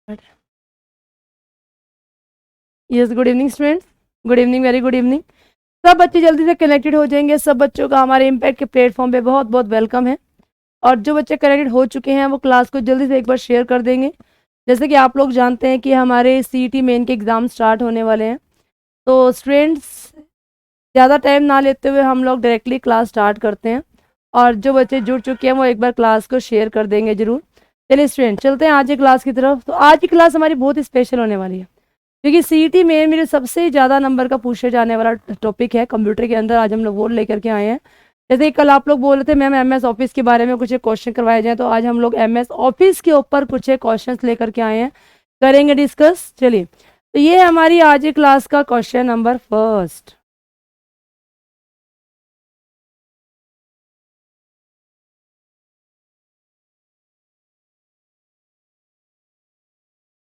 Yes, good evening students, good evening, very good evening. सब बच्चे जल्दी से कनेक्टेड हो जाएंगे। सब बच्चों का हमारे इम्पैक्ट के प्लेटफॉर्म पे बहुत बहुत वेलकम है। और जो बच्चे कनेक्टेड हो चुके हैं वो क्लास को जल्दी से एक बार शेयर कर देंगे। जैसे कि आप लोग जानते हैं कि हमारे सीईटी मेन के एग्ज़ाम स्टार्ट होने वाले हैं, तो स्टूडेंट्स ज़्यादा टाइम ना लेते हुए हम लोग डायरेक्टली क्लास स्टार्ट करते हैं। और जो बच्चे जुड़ चुके हैं वो एक बार क्लास को शेयर कर देंगे ज़रूर। चलिए स्टूडेंट, चलते हैं आज की क्लास की तरफ। तो आज की क्लास हमारी बहुत ही स्पेशल होने वाली है, क्योंकि सीईटी में मेरे सबसे ज़्यादा नंबर का पूछे जाने वाला टॉपिक है कंप्यूटर के अंदर। आज हम लोग वो लेकर के आए हैं। जैसे कि कल आप लोग बोल रहे थे मैम एमएस ऑफिस के बारे में कुछ एक क्वेश्चन करवाए जाए, तो आज हम लोग एमएस ऑफिस के ऊपर कुछ एक क्वेश्चन लेकर के आए हैं, करेंगे डिस्कस। चलिए, तो ये हमारी आज की क्लास का question number first.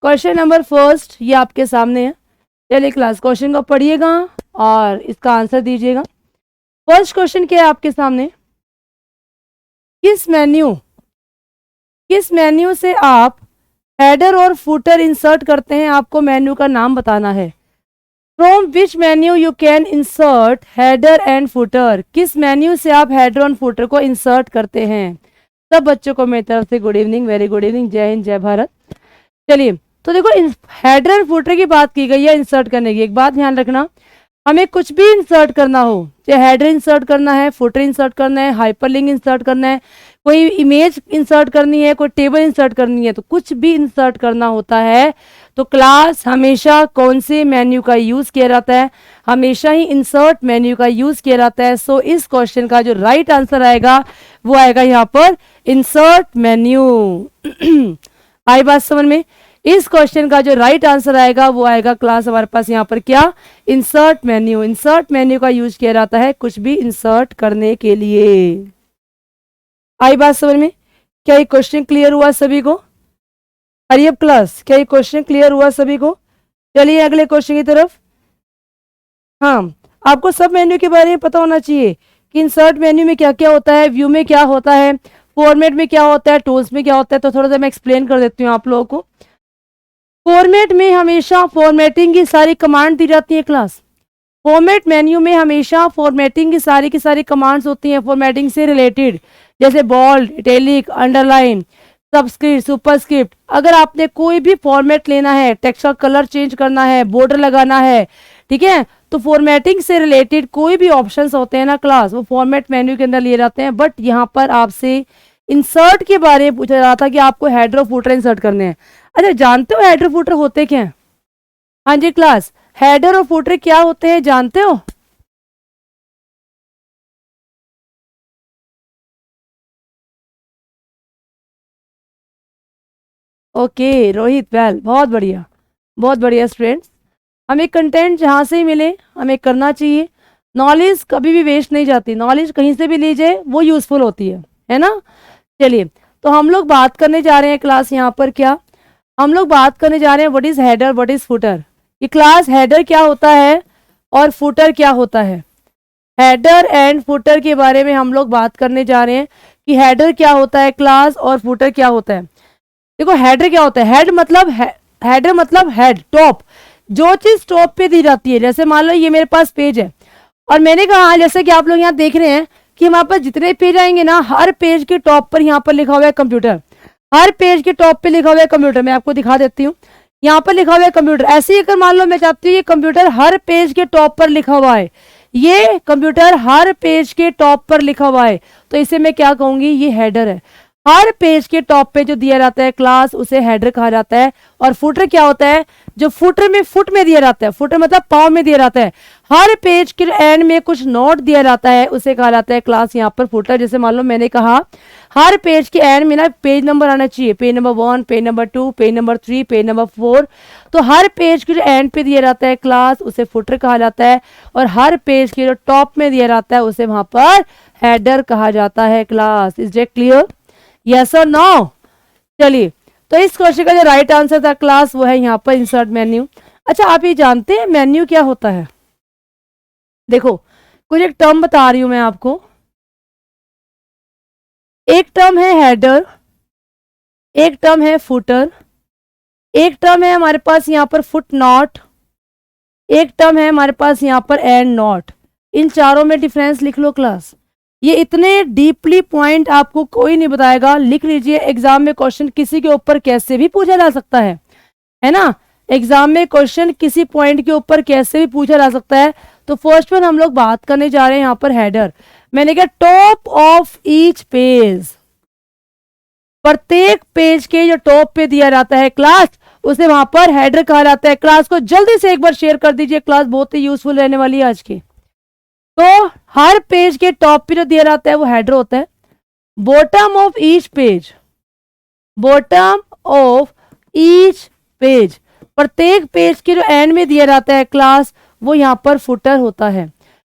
Question number first ये आपके सामने है। चलिए क्लास क्वेश्चन को पढ़िएगा और इसका आंसर दीजिएगा। फर्स्ट क्वेश्चन क्या है आपके सामने? किस मेन्यू से आप हेडर और फुटर इंसर्ट करते हैं? आपको मेन्यू का नाम बताना है। From which menu you can insert header and footer? किस मेन्यू से आप हेडर और फुटर को इंसर्ट करते हैं? सब बच्चों को मेरी तरफ से good evening, very good evening, जय हिंद, जय भारत। चलिए, तो देखो हेडर और फुटर की बात की गई है इंसर्ट करने की। एक बात ध्यान रखना, हमें कुछ भी इंसर्ट करना हो, चाहे हेडर इंसर्ट करना है, फुटर इंसर्ट करना है, हाइपरलिंक इंसर्ट करना है, कोई इमेज इंसर्ट करनी है, कोई टेबल इंसर्ट करनी है, तो कुछ भी इंसर्ट करना होता है तो क्लास हमेशा कौन से मेन्यू का यूज़ किया जाता है? हमेशा ही इंसर्ट मेन्यू का यूज़ किया जाता है। सो इस क्वेश्चन का जो राइट आंसर आएगा वो आएगा यहाँ पर इंसर्ट मेन्यू। आई बात समझ में? इस क्वेश्चन का जो राइट आंसर आएगा वो आएगा क्लास हमारे पास यहाँ पर क्या? Insert menu. इंसर्ट मेन्यू का यूज किया जाता है कुछ भी इंसर्ट करने के लिए। आई बात समझ में? क्या ये क्वेश्चन क्लियर हुआ सभी को? हरियप क्लास, क्या ये क्वेश्चन क्लियर हुआ सभी को? चलिए अगले क्वेश्चन की तरफ। हाँ, आपको सब मेन्यू के बारे में पता होना चाहिए कि इंसर्ट मेन्यू में क्या क्या होता है, व्यू में क्या होता है, फॉर्मेट में क्या होता है, टूल्स में क्या होता है। तो थोड़ा सा मैं एक्सप्लेन कर देती हूँ आप लोगों को। फॉर्मेट में हमेशा फॉर्मेटिंग की सारी कमांड दी जाती है क्लास। फॉर्मेट मेन्यू में हमेशा फॉर्मेटिंग की सारी कमांड्स होती हैं फॉर्मेटिंग से रिलेटेड, जैसे bold, italic, underline, subscript, superscript. अगर आपने कोई भी फॉर्मेट लेना है, टेक्स्ट का कलर चेंज करना है, बॉर्डर लगाना है, ठीक है, तो फॉर्मेटिंग से रिलेटेड कोई भी ऑप्शंस होते हैं ना क्लास, वो फॉर्मेट मेन्यू के अंदर लिए जाते हैं। बट यहाँ पर आपसे इंसर्ट के बारे में पूछा जा रहा था कि आपको हेडर और फुटर इंसर्ट करने हैं। अच्छा, जानते हो हेडर फुटर होते क्या हैं? हाँ जी क्लास, हेडर और फुटर क्या होते हैं जानते हो? ओके रोहित, वेल, बहुत बढ़िया स्टूडेंट्स। हमें कंटेंट जहाँ से ही मिले हमें करना चाहिए। नॉलेज कभी भी वेस्ट नहीं जाती, नॉलेज कहीं से भी ली जाए वो यूजफुल होती है ना? चलिए, तो हम लोग बात करने जा रहे हैं क्लास यहाँ पर क्या? हम लोग बात करने जा रहे हैं what is header, what is footer. ये क्लास हेडर क्या होता है और फुटर क्या होता है। हेडर एंड फुटर के बारे में हम लोग बात करने जा रहे हैं कि हेडर क्या होता है क्लास और फुटर क्या होता है। देखो हेडर क्या होता है, हेडर मतलब हेड, टॉप, जो चीज टॉप पे दी जाती है। जैसे मान लो ये मेरे पास पेज है और मैंने कहा जैसे कि आप लोग यहाँ देख रहे हैं कि हमारे पास जितने पेज आएंगे ना, हर पेज के टॉप पर यहाँ पर लिखा हुआ है कंप्यूटर। हर पेज के टॉप पे लिखा हुआ है कंप्यूटर। मैं आपको दिखा देती हूँ, यहाँ पर लिखा हुआ है कंप्यूटर। ऐसे ही अगर मान लो मैं चाहती हूँ ये कंप्यूटर हर पेज के टॉप पर लिखा हुआ है, ये कंप्यूटर हर पेज के टॉप पर लिखा हुआ है, तो इसे मैं क्या कहूंगी? ये हेडर है। हर पेज के टॉप पे जो दिया जाता है क्लास उसे हेडर कहा जाता है। और फुटर क्या होता है? जो फुटर में फुट में दिया जाता है, फुटर मतलब पाँव में दिया जाता है। हर पेज के एंड में कुछ नोट दिया जाता है, उसे कहा जाता है क्लास यहाँ पर फुटर। जैसे मान लो मैंने कहा हर पेज के एंड में ना पेज नंबर आना चाहिए, page number 1, page number 2, page number 3, page number 4। तो हर पेज के जो एंड पे दिया जाता है क्लास उसे फुटर कहा जाता है, और हर पेज के जो टॉप में दिया जाता है उसे वहां पर हेडर कहा जाता है class. Is it clear? Yes और नो? चलिए, तो इस क्वेश्चन का जो राइट आंसर था क्लास वो है यहाँ पर इंसर्ट मेन्यू। अच्छा, आप ये जानते हैं मेन्यू क्या होता है? देखो, कुछ एक टर्म बता रही हूं मैं आपको। एक टर्म है हेडर, एक टर्म है फुटर, एक टर्म है हमारे पास यहाँ पर फुट नॉट, एक टर्म है हमारे पास यहाँ पर एंड नॉट। इन चारों में डिफरेंस लिख लो क्लास। ये इतने डीपली पॉइंट आपको कोई नहीं बताएगा, लिख लीजिए। एग्जाम में क्वेश्चन किसी के ऊपर कैसे भी पूछा जा सकता है ना। एग्जाम में क्वेश्चन किसी पॉइंट के ऊपर कैसे भी पूछा जा सकता है। तो फर्स्ट वन हम लोग बात करने जा रहे हैं यहाँ पर हेडर। मैंने कहा टॉप ऑफ ईच पेज, प्रत्येक पेज के जो टॉप पे दिया जाता है क्लास, उसे वहां पर हेडर कहा जाता है। क्लास को जल्दी से एक बार शेयर कर दीजिए, क्लास बहुत ही यूजफुल रहने वाली है आज की। तो हर पेज के टॉप पे जो दिया जाता है वो हेडर होता है। Bottom of each page, bottom of each page, प्रत्येक पेज के जो एंड में दिया जाता है क्लास, वो यहाँ पर फुटर होता है।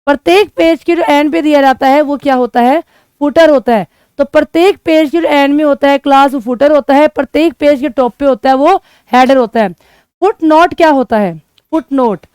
प्रत्येक पेज के जो एंड पे दिया जाता है वो क्या होता है, फुटर होता है। तो प्रत्येक पेज के जो एंड में होता है क्लास वो फुटर होता है, प्रत्येक पेज के टॉप पे होता है वो हेडर होता है। फुट नोट क्या होता है, फुट नोट,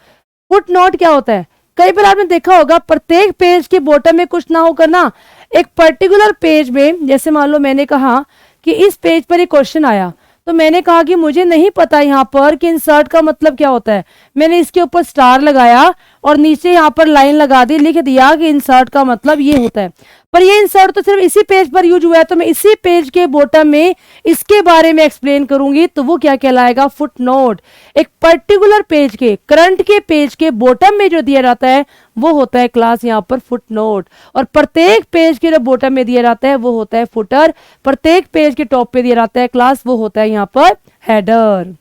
फुट नोट क्या होता है, कई बार आपने देखा होगा प्रत्येक पेज के बॉटम में कुछ ना होकर ना एक पर्टिकुलर पेज में, जैसे मान लो मैंने कहा कि इस पेज पर एक क्वेश्चन आया, तो मैंने कहा कि मुझे नहीं पता यहाँ पर कि इंसर्ट का मतलब क्या होता है। मैंने इसके ऊपर स्टार लगाया और नीचे यहाँ पर लाइन लगा दी, लिख दिया कि इंसर्ट का मतलब ये होता है। पर ये इंसर्ट तो सिर्फ इसी पेज पर यूज हुआ है, तो मैं इसी पेज के बॉटम में इसके बारे में एक्सप्लेन करूंगी, तो वो क्या कहलाएगा, फुट नोट। एक पर्टिकुलर पेज के, करंट के पेज के बॉटम में जो दिया जाता है वो होता है क्लास यहाँ पर फुट नोट। और प्रत्येक पेज के जो बॉटम में दिया जाता है वो होता है फुटर, प्रत्येक पेज के टॉप पे दिया जाता है क्लास वो होता है यहाँ पर हेडर।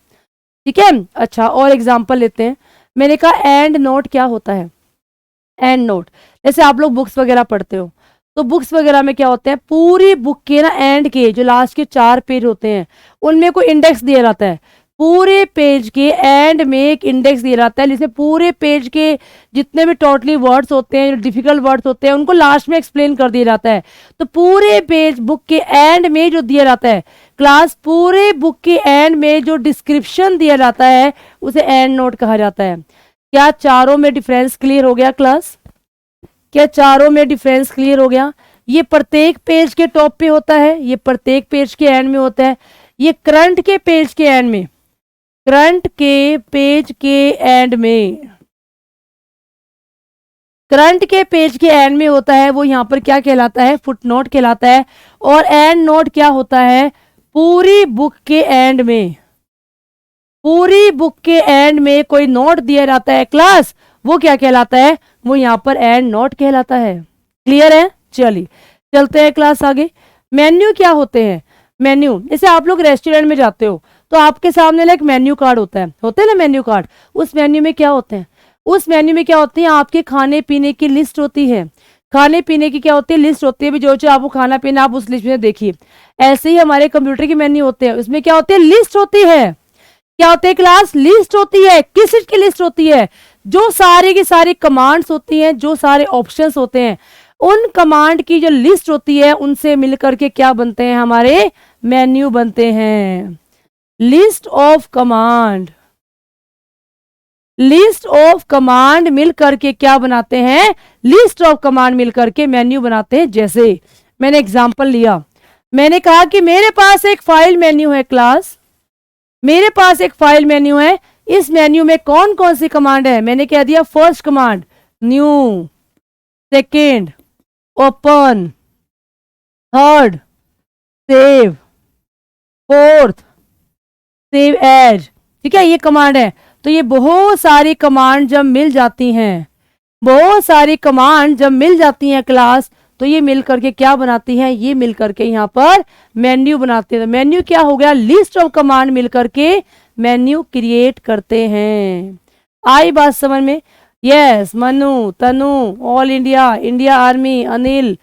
ठीक है, अच्छा और एग्जाम्पल लेते हैं। मैंने कहा एंड नोट क्या होता है, एंड नोट, जैसे आप लोग बुक्स वगैरह पढ़ते हो, तो बुक्स वगैरह में क्या होते हैं, पूरी बुक के ना एंड के जो लास्ट के 4 पेज होते हैं उनमें कोई इंडेक्स दिया जाता है। पूरे पेज के एंड में एक इंडेक्स दिया जाता है, जिसमें पूरे पेज के जितने भी टोटली वर्ड्स होते हैं, जो डिफिकल्ट वर्ड्स होते हैं, उनको लास्ट में एक्सप्लेन कर दिया जाता है। तो पूरे पेज बुक के एंड में जो दिया जाता है क्लास, पूरे बुक के एंड में जो डिस्क्रिप्शन दिया जाता है उसे एंड नोट कहा जाता है। क्या चारों में डिफरेंस क्लियर हो गया क्लास, क्या चारों में डिफरेंस क्लियर हो गया। ये प्रत्येक पेज के टॉप पे होता है, ये प्रत्येक पेज के एंड में होता है, ये करंट के पेज के एंड में, करंट के पेज के एंड में, करंट के पेज के एंड में होता है, वो यहाँ पर क्या कहलाता है, फुट नोट कहलाता है। और एंड नोट क्या होता है, पूरी बुक के एंड में, पूरी बुक के एंड में कोई नोट दिया जाता है क्लास, वो क्या कहलाता है, वो यहाँ पर एंड नोट कहलाता है। क्लियर है, चलिए चलते हैं क्लास आगे। मेन्यू क्या होते हैं, मेन्यू, जैसे आप लोग रेस्टोरेंट में जाते हो तो आपके सामने एक मेन्यू कार्ड होता है ना मेन्यू कार्ड। उस मेन्यू में क्या होते हैं, उस मेन्यू में क्या होती है, आपके खाने पीने की लिस्ट होती है। खाने पीने की क्या होती है, लिस्ट होती है, भी जो जो आपको खाना पीना आप उस लिस्ट में देखिए। ऐसे ही हमारे कंप्यूटर के मेन्यू होते हैं, उसमें क्या होती है, लिस्ट होती है। क्या होती है क्लास, लिस्ट होती है। किस चीज की लिस्ट होती है, जो सारी की सारी कमांड्स होती हैं, जो सारे ऑप्शंस होते हैं, उन कमांड की जो लिस्ट होती है उनसे मिलकर के क्या बनते हैं, हमारे मेन्यू बनते हैं। List of command, list of command मिल करके क्या बनाते हैं, लिस्ट ऑफ कमांड मिल करके मेन्यू बनाते हैं। जैसे मैंने एग्जांपल लिया, मैंने कहा कि मेरे पास एक फाइल मेन्यू है क्लास, मेरे पास एक फाइल मेन्यू है, इस मेन्यू में कौन कौन सी कमांड है। मैंने कह दिया first command new, second open, third save, fourth save as. ठीक है, ये कमांड है। तो ये बहुत सारी कमांड जब मिल जाती हैं, बहुत सारी कमांड जब मिल जाती हैं क्लास, तो ये मिल करके क्या बनाती हैं, ये मिल करके यहाँ पर मेन्यू बनाते हैं। मेन्यू क्या हो गया, लिस्ट ऑफ कमांड मिल करके मेन्यू क्रिएट करते हैं। आई बात समझ में, yes Manu, Tanu, all India, India army, Anil,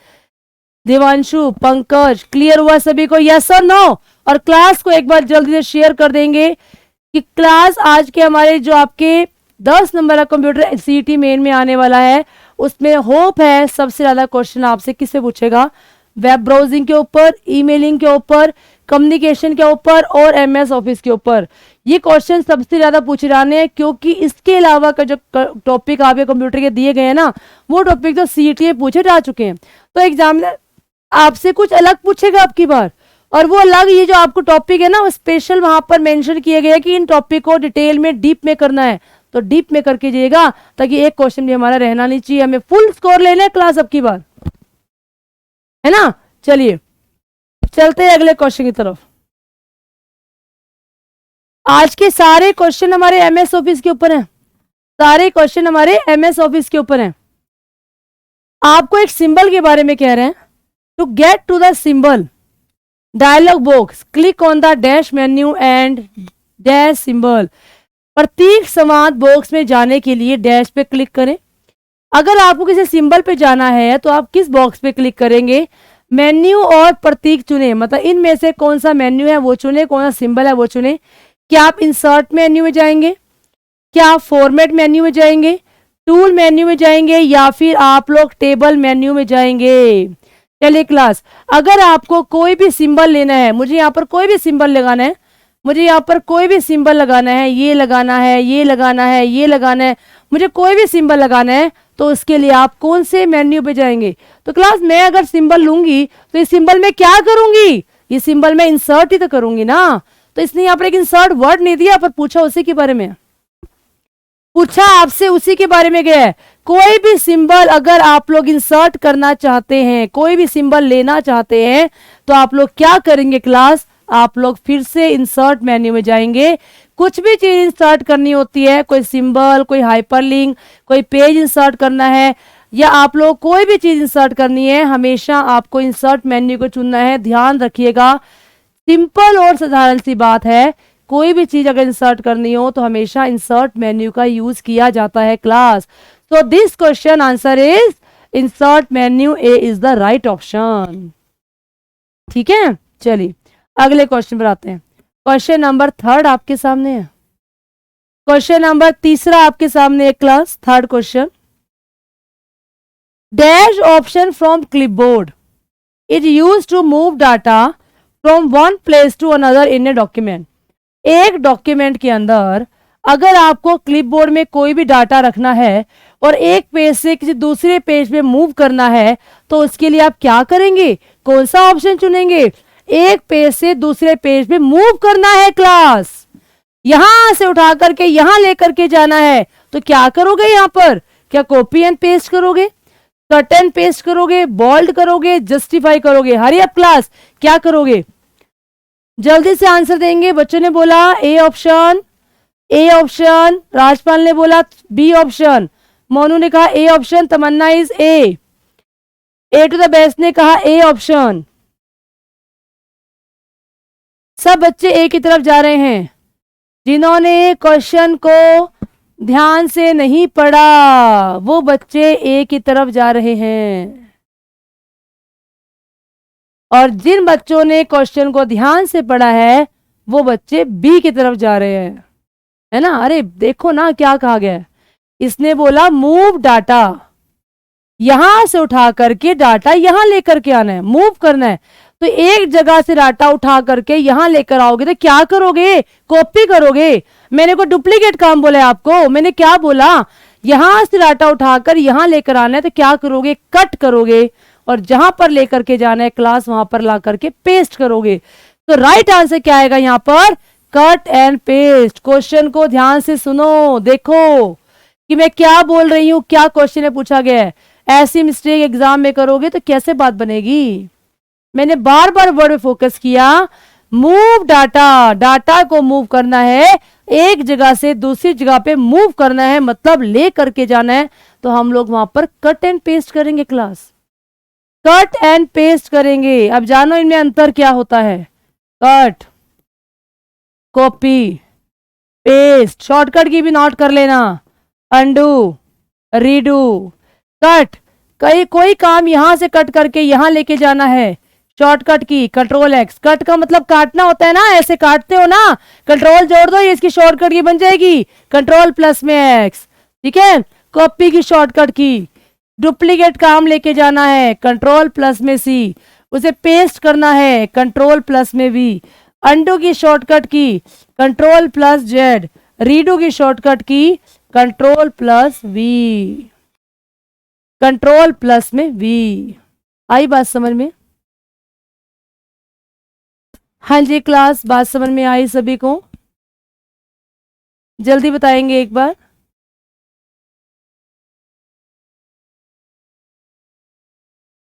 Devanshu, Pankaj, clear हुआ सभी को, यस और नो। और क्लास को एक बार जल्दी से शेयर कर देंगे कि क्लास आज के हमारे जो आपके 10 नंबर का कंप्यूटर सीईटी मेन में आने वाला है, उसमें होप है सबसे ज्यादा क्वेश्चन आपसे किससे पूछेगा, वेब ब्राउजिंग के ऊपर, ईमेलिंग के ऊपर, कम्युनिकेशन के ऊपर और एमएस ऑफिस के ऊपर। ये क्वेश्चन सबसे ज्यादा पूछे जाने हैं, क्योंकि इसके अलावा का जो टॉपिक आपके कंप्यूटर के दिए गए हैं ना, वो टॉपिक तो सीईटी में पूछे जा चुके हैं। तो एग्जामिनर आपसे कुछ अलग पूछेगा आपकी बार, और वो अलग, ये जो आपको टॉपिक है ना वो स्पेशल वहां पर मेंशन किए गए कि इन टॉपिक को डिटेल में डीप में करना है, तो डीप में करके जाइएगा ताकि एक क्वेश्चन भी हमारा रहना नहीं चाहिए, हमें फुल स्कोर लेना है क्लास अब की बार, है ना। चलिए चलते हैं अगले क्वेश्चन की तरफ। आज के सारे क्वेश्चन हमारे एमएस ऑफिस के ऊपर हैं, सारे क्वेश्चन हमारे एमएस ऑफिस के ऊपर हैं। आपको एक सिंबल के बारे में कह रहे हैं, to get to the symbol dialog box click on the dash menu and dash symbol. प्रतीक संवाद बॉक्स में जाने के लिए डैश पे क्लिक करें। अगर आपको किसी सिंबल पे जाना है तो आप किस बॉक्स पे क्लिक करेंगे, मेन्यू और प्रतीक चुने, मतलब इनमें से कौन सा मेन्यू है वो चुने, कौन सा सिंबल है वो चुने। क्या आप इंसर्ट मेन्यू में जाएंगे, क्या आप फॉर्मेट मेन्यू में जाएंगे, टूल मेन्यू में जाएंगे, या फिर आप लोग टेबल मेन्यू में जाएंगे। चलिए क्लास, अगर आपको कोई भी सिंबल लेना है, मुझे यहाँ पर कोई भी सिंबल लगाना है, मुझे यहाँ पर कोई भी सिंबल लगाना है, ये लगाना है, ये लगाना है, ये लगाना है, मुझे कोई भी सिंबल लगाना है, तो उसके लिए आप कौन से मेन्यू पे जाएंगे। तो क्लास मैं अगर सिंबल लूंगी तो इस सिंबल में क्या करूंगी, ये सिंबल में इंसर्ट ही तो करूंगी ना। तो इसने यहाँ पर एक इंसर्ट वर्ड नहीं दिया, पर पूछा उसी के बारे में, पूछा आपसे उसी के बारे में गया है। कोई भी सिंबल अगर आप लोग इंसर्ट करना चाहते हैं, कोई भी सिंबल लेना चाहते हैं, तो आप लोग क्या करेंगे क्लास, आप लोग फिर से इंसर्ट मेन्यू में जाएंगे। कुछ भी चीज इंसर्ट करनी होती है, कोई सिंबल, कोई हाइपरलिंक, कोई पेज इंसर्ट करना है, या आप लोग कोई भी चीज इंसर्ट करनी है, हमेशा आपको इंसर्ट मेन्यू को चुनना है। ध्यान रखिएगा, सिंपल और साधारण सी बात है, कोई भी चीज अगर इंसर्ट करनी हो तो हमेशा इंसर्ट मेन्यू का यूज किया जाता है class. So this question answer is insert menu, A is the right option. ठीक है, चलिए अगले क्वेश्चन पर आते हैं। क्वेश्चन नंबर 3 आपके सामने है, क्वेश्चन नंबर 3 आपके सामने है class, 3rd question. Dash option from clipboard is used to move data from one place to another in a document. एक डॉक्यूमेंट के अंदर अगर आपको क्लिपबोर्ड में कोई भी डाटा रखना है और एक पेज से किसी दूसरे पेज पे मूव करना है, तो उसके लिए आप क्या करेंगे, कौन सा ऑप्शन चुनेंगे। एक पेज से दूसरे पेज पे मूव करना है क्लास, यहां से उठा करके यहां लेकर के जाना है, तो क्या करोगे यहां पर, क्या कॉपी एंड पेस्ट करोगे, कट एंड पेस्ट करोगे, बोल्ड करोगे, जस्टिफाई करोगे। हरी अप क्लास, क्या करोगे, जल्दी से आंसर देंगे। बच्चों ने बोला A option, A option, Rajpal ने बोला बी ऑप्शन, मोनू ने कहा A option, Tamanna is A to the best ने कहा ए ऑप्शन। सब बच्चे ए की तरफ जा रहे हैं। जिन्होंने क्वेश्चन को ध्यान से नहीं पढ़ा वो बच्चे ए की तरफ जा रहे हैं, और जिन बच्चों ने क्वेश्चन को ध्यान से पढ़ा है वो बच्चे बी की तरफ जा रहे हैं, है ना। अरे देखो ना क्या कहा गया है, इसने बोला मूव डाटा, यहां से उठा करके डाटा यहां लेकर के आना है, मूव करना है। तो एक जगह से डाटा उठा करके यहां लेकर आओगे तो क्या करोगे, कॉपी करोगे। मैंने को डुप्लीकेट काम बोला है आपको, मैंने क्या बोला, यहां से डाटा उठाकर यहां लेकर आना है तो क्या करोगे, कट करोगे, और जहां पर लेकर के जाना है क्लास वहां पर ला करके पेस्ट करोगे। तो राइट आंसर क्या आएगा यहां पर, कट एंड पेस्ट। क्वेश्चन को ध्यान से सुनो, देखो कि मैं क्या बोल रही हूं, क्या क्वेश्चन में पूछा गया है। ऐसी मिस्टेक एग्जाम में करोगे तो कैसे बात बनेगी। मैंने बार बार वर्ड में फोकस किया, मूव डाटा, डाटा को मूव करना है, एक जगह से दूसरी जगह पे मूव करना है, मतलब ले करके जाना है। तो हम लोग वहां पर कट एंड पेस्ट करेंगे क्लास, कट एंड पेस्ट करेंगे। अब जानो इनमें अंतर क्या होता है, कट, कॉपी, पेस्ट, शॉर्टकट की भी नोट कर लेना, अंडू, रीडू, कट, कोई काम यहां से कट करके यहां लेके जाना है, शॉर्टकट की कंट्रोल एक्स। कट का मतलब काटना होता है ना, ऐसे काटते हो ना, कंट्रोल जोड़ दो, ये इसकी शॉर्टकट की बन जाएगी कंट्रोल प्लस में एक्स, ठीक है। कॉपी की शॉर्टकट की, डुप्लीकेट काम लेके जाना है कंट्रोल प्लस में सी, उसे पेस्ट करना है कंट्रोल प्लस में वी। अंडू की शॉर्टकट की कंट्रोल प्लस जेड, रीडू की शॉर्टकट की control plus V, control plus में वी। आई बात समझ में। हाँ जी क्लास, बात समझ में आई सभी को? जल्दी बताएंगे एक बार।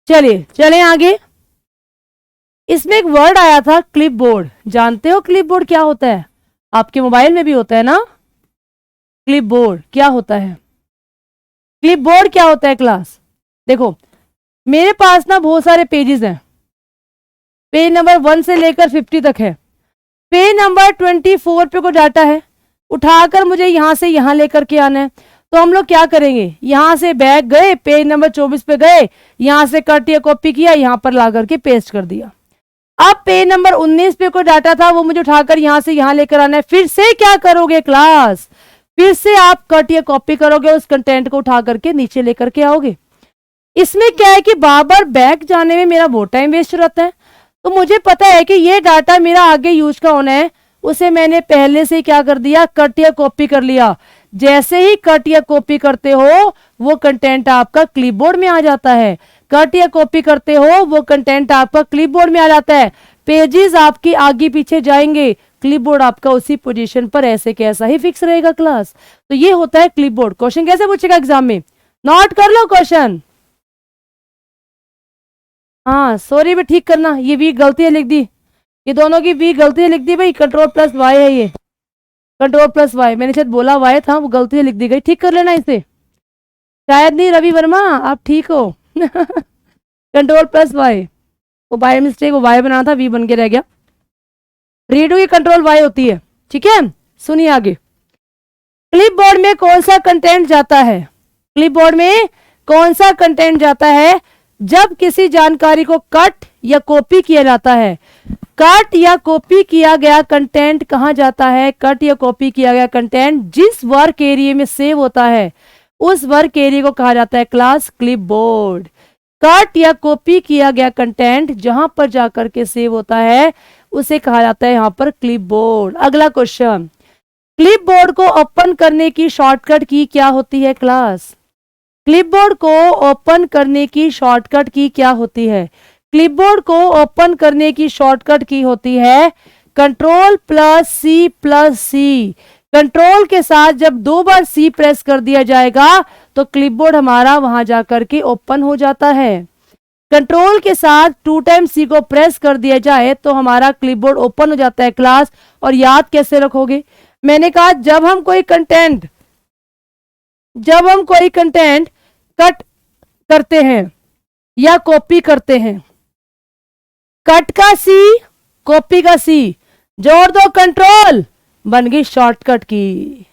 चलिए चलें आगे। इसमें एक वर्ड आया था क्लिपबोर्ड। जानते हो क्लिपबोर्ड क्या होता है? आपके मोबाइल में भी होता है ना क्लिपबोर्ड? क्या होता है क्लिपबोर्ड? क्या होता है क्लास? देखो, मेरे पास ना बहुत सारे पेजेस हैं। पेज नंबर 1 से लेकर 50 तक है। पेज नंबर 24 पे कोई डाटा है, उठाकर मुझे यहां से यहां लेकर के आना है। तो हम लोग क्या करेंगे, यहां से बैक गए, पेज नंबर 24 पे गए, यहां से कट या कॉपी किया, यहां पर ला करके पेस्ट कर दिया। अब पेज नंबर 19 पे कोई डाटा था, वो मुझे उठाकर यहां से यहां लेकर आना है। फिर से क्या करोगे क्लास? फिर से आप कट या कॉपी करोगे, उस कंटेंट को उठा करके नीचे लेकर के आओगे। इसमें क्या है कि बार बार बैक जाने में मेरा बहुत टाइम वेस्ट हो जाता है। तो मुझे पता है कि ये डाटा मेरा आगे यूज का होना है, उसे मैंने पहले से क्या कर दिया, कट या कॉपी कर लिया। जैसे ही कट या कॉपी करते हो, वो कंटेंट आपका क्लिपबोर्ड में आ जाता है। कट या कॉपी करते हो, वो कंटेंट आपका क्लिपबोर्ड में आ जाता है। पेजेस आपकी आगे पीछे जाएंगे, क्लिपबोर्ड आपका उसी पोजीशन पर ऐसे कैसा ही फिक्स रहेगा क्लास। तो ये होता है क्लिपबोर्ड। क्वेश्चन कैसे पूछेगा एग्जाम में? नोट कर लो क्वेश्चन। हाँ सॉरी भी ठीक करना, ये वी गलतियां लिख दी, ये दोनों की वी गलतियां लिख दी भाई। कंट्रोल प्लस वाई है ये, कंट्रोल प्लस वाई, मैंने शायद बोला वाई था, वो गलतियां लिख दी गई। ठीक कर लेना इसे। शायद नहीं रवि वर्मा, आप ठीक हो? कंट्रोल प्लस वाई, वो बाय मिस्टेक वो वाई बनाना था, वी बन के रह गया। रीडू की कंट्रोल वाई होती है। ठीक है, सुनिए आगे। क्लिपबोर्ड में कौन सा कंटेंट जाता है? क्लिपबोर्ड में कौन सा कंटेंट जाता है जब किसी जानकारी को कट या कॉपी किया जाता है? कट या कॉपी किया गया कंटेंट कहां जाता है? कट या कॉपी किया गया कंटेंट जिस वर्क एरिया में सेव होता है, उस वर्क एरिया को कहा जाता है क्लास क्लिपबोर्ड। कट या कॉपी किया गया कंटेंट जहां पर जाकर के सेव होता है, उसे कहा जाता है यहां पर क्लिपबोर्ड। अगला क्वेश्चन, क्लिपबोर्ड को ओपन करने की शॉर्टकट की क्या होती है क्लास? क्लिपबोर्ड को ओपन करने की शॉर्टकट की क्या होती है? क्लिपबोर्ड को ओपन करने की शॉर्टकट की होती है कंट्रोल प्लस सी प्लस सी। कंट्रोल के साथ जब 2 बार सी प्रेस कर दिया जाएगा तो क्लिपबोर्ड हमारा वहां जाकर के ओपन हो जाता है। कंट्रोल के साथ 2 टाइम सी को प्रेस कर दिया जाए तो हमारा क्लिपबोर्ड ओपन हो जाता है क्लास। और याद कैसे रखोगे? मैंने कहा जब हम कोई कंटेंट कट करते हैं या कॉपी करते हैं, कट का सी, कॉपी का सी, जोड़ दो कंट्रोल, बन गई शॉर्टकट की।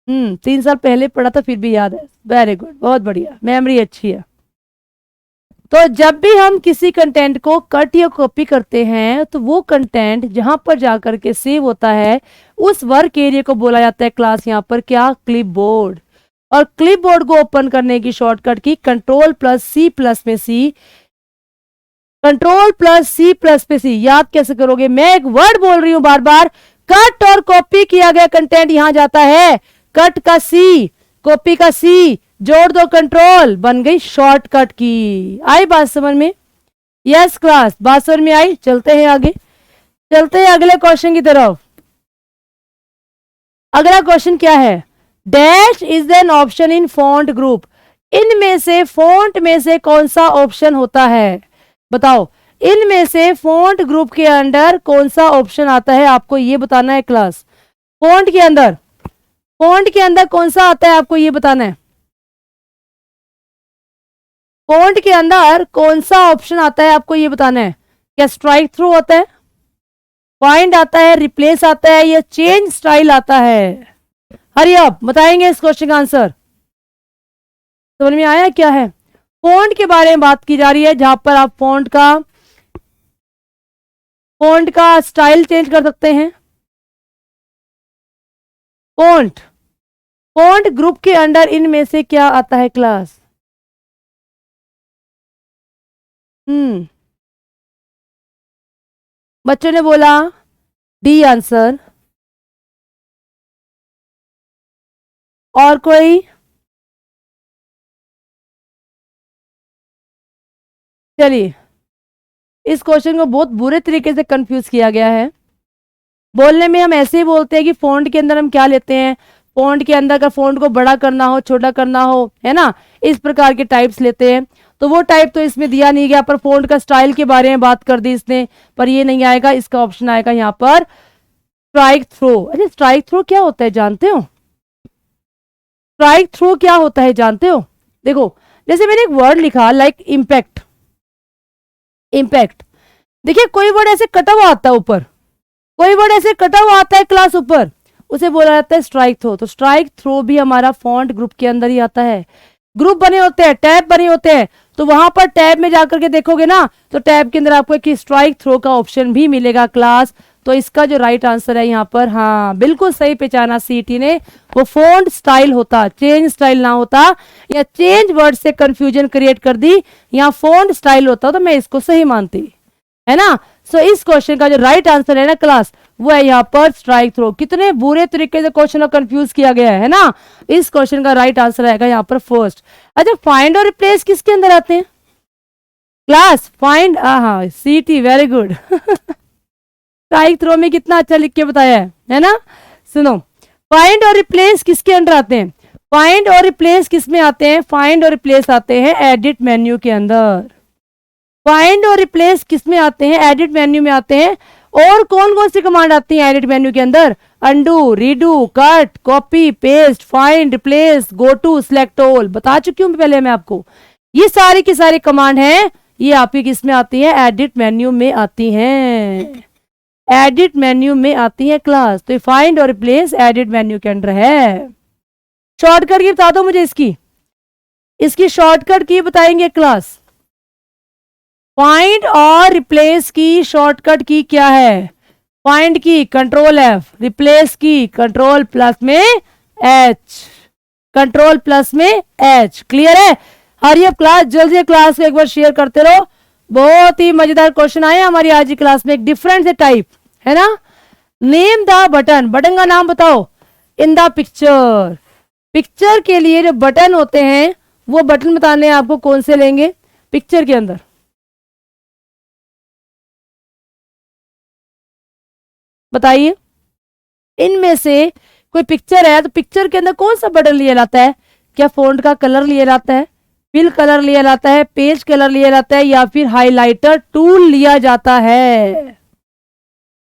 3 साल पहले पढ़ा था फिर भी याद है। वेरी गुड, बहुत बढ़िया, मेमोरी अच्छी है। तो जब भी हम किसी कंटेंट को कट या कॉपी करते हैं तो वो कंटेंट जहां पर जाकर के सेव होता है, उस वर्क एरिया को बोला जाता है क्लास यहां पर क्या, क्लिपबोर्ड। और क्लिपबोर्ड को ओपन करने की शॉर्टकट की कंट्रोल प्लस सी प्लस में सी। कंट्रोल प्लस सी प्लस पे सी याद कैसे करोगे? मैं एक वर्ड बोल रही हूं बार बार, कट और कॉपी किया गया कंटेंट यहां जाता है, कट का सी, कॉपी का सी, जोड़ दो कंट्रोल, बन गई शॉर्टकट की। आई बात समझ में? यस क्लास, बात समझ में आई? चलते हैं आगे, चलते हैं अगले क्वेश्चन की तरफ। अगला क्वेश्चन क्या है? Dash is an option in font group. इनमें से फॉन्ट में से कौन सा ऑप्शन होता है? बताओ, इनमें से फॉन्ट ग्रुप के अंडर कौन सा ऑप्शन आता है, आपको ये बताना है क्लास। फॉन्ट के अंदर, फॉन्ट के अंदर कौन सा आता है आपको ये बताना है। फॉन्ट के अंदर कौन सा ऑप्शन आता है आपको ये बताना है। क्या स्ट्राइक थ्रू आता है, फाइंड आता है, रिप्लेस आता है, या चेंज स्टाइल आता है? हरी आप बताएंगे इस क्वेश्चन का आंसर। समझ में आया क्या है? फॉन्ट के बारे में बात की जा रही है, जहां पर आप फॉन्ट का स्टाइल चेंज कर सकते हैं। फॉन्ट, फॉन्ट ग्रुप के अंडर इनमें से क्या आता है क्लास? बच्चों ने बोला डी आंसर। और कोई? चलिए, इस क्वेश्चन को बहुत बुरे तरीके से कंफ्यूज किया गया है। बोलने में हम ऐसे ही बोलते हैं कि फ़ॉन्ट के अंदर हम क्या लेते हैं, फ़ॉन्ट के अंदर का फ़ॉन्ट को बड़ा करना हो, छोटा करना हो, है ना, इस प्रकार के टाइप्स लेते हैं। तो वो टाइप तो इसमें दिया नहीं गया, पर फ़ॉन्ट का स्टाइल के बारे में बात कर दी इसने, पर ये नहीं आएगा, इसका ऑप्शन आएगा यहाँ पर स्ट्राइक थ्रो। अरे स्ट्राइक थ्रो क्या होता है जानते हो? स्ट्राइक थ्रो क्या होता है जानते हो? देखो, जैसे मैंने एक वर्ड लिखा लाइक इम्पैक्ट, इम्पैक्ट, देखिए कोई वर्ड ऐसे कटा हुआ आता है ऊपर, कोई वर्ड ऐसे कटा हुआ आता है क्लास ऊपर, उसे बोला जाता है स्ट्राइक थ्रो। तो स्ट्राइक थ्रो भी हमारा फॉन्ट ग्रुप के अंदर ही आता है। ग्रुप बने होते हैं, टैब बने होते हैं, तो वहां पर टैब में जाकर के देखोगे ना, तो टैब के अंदर आपको एक स्ट्राइक थ्रो का ऑप्शन भी मिलेगा क्लास। तो इसका जो राइट आंसर है यहाँ पर, हाँ बिल्कुल सही पहचाना सीटी ने, वो फॉन्ट स्टाइल होता, चेंज स्टाइल ना होता, या चेंज वर्ड से कंफ्यूजन क्रिएट कर दी, यहाँ फॉन्ट स्टाइल होता, तो मैं इसको सही मानती, है ना। सो इस क्वेश्चन का जो राइट आंसर है ना क्लास, वो है यहाँ पर स्ट्राइक थ्रो। कितने बुरे तरीके से क्वेश्चन को कंफ्यूज किया गया है ना। इस क्वेश्चन का राइट आंसर आएगा यहाँ पर फर्स्ट। अच्छा, फाइंड और रिप्लेस किसके अंदर आते हैं क्लास? फाइंड, हाँ सीटी, वेरी गुड। स्ट्राइक थ्रो में कितना अच्छा लिख के बताया है ना। सुनो, फाइंड और रिप्लेस किसके अंदर आते हैं? फाइंड और रिप्लेस किस में आते हैं? फाइंड और रिप्लेस आते हैं एडिट मेन्यू के अंदर। फाइंड और रिप्लेस किस में आते हैं? एडिट मेन्यू में आते हैं। और कौन कौन सी कमांड आती है एडिट मेन्यू के अंदर? Undo, redo, cut, copy, paste, find, replace, go to, select all. बता चुकी हूं पहले मैं आपको, ये सारी की सारी कमांड है, ये आपकी किस में आती है? एडिट मेन्यू में आती हैं, एडिट मेन्यू में आती है क्लास। तो फाइंड और रिप्लेस एडिट मेन्यू के अंदर है। शॉर्टकट की बता दो मुझे, इसकी शॉर्टकट की बताएंगे क्लास। फाइंड और रिप्लेस की शॉर्टकट की क्या है? फाइंड की कंट्रोल F, रिप्लेस की कंट्रोल प्लस में H, कंट्रोल प्लस में H। क्लियर है? हरी अब क्लास, जल्दी क्लास को एक बार शेयर करते रहो। बहुत ही मजेदार क्वेश्चन आए हमारी आज की क्लास में, एक डिफरेंट से टाइप, है ना। नेम द बटन, बटन का नाम बताओ इन द पिक्चर। पिक्चर के लिए जो बटन होते हैं, वो बटन बताने हैं आपको, कौन से लेंगे पिक्चर के अंदर? बताइए, इनमें से कोई पिक्चर है, तो पिक्चर के अंदर कौन सा बटन लिया जाता है? क्या फ़ॉन्ट का कलर लिया जाता है, फिल कलर लिया जाता है, पेज कलर लिया जाता है, या फिर हाइलाइटर टूल लिया जाता है?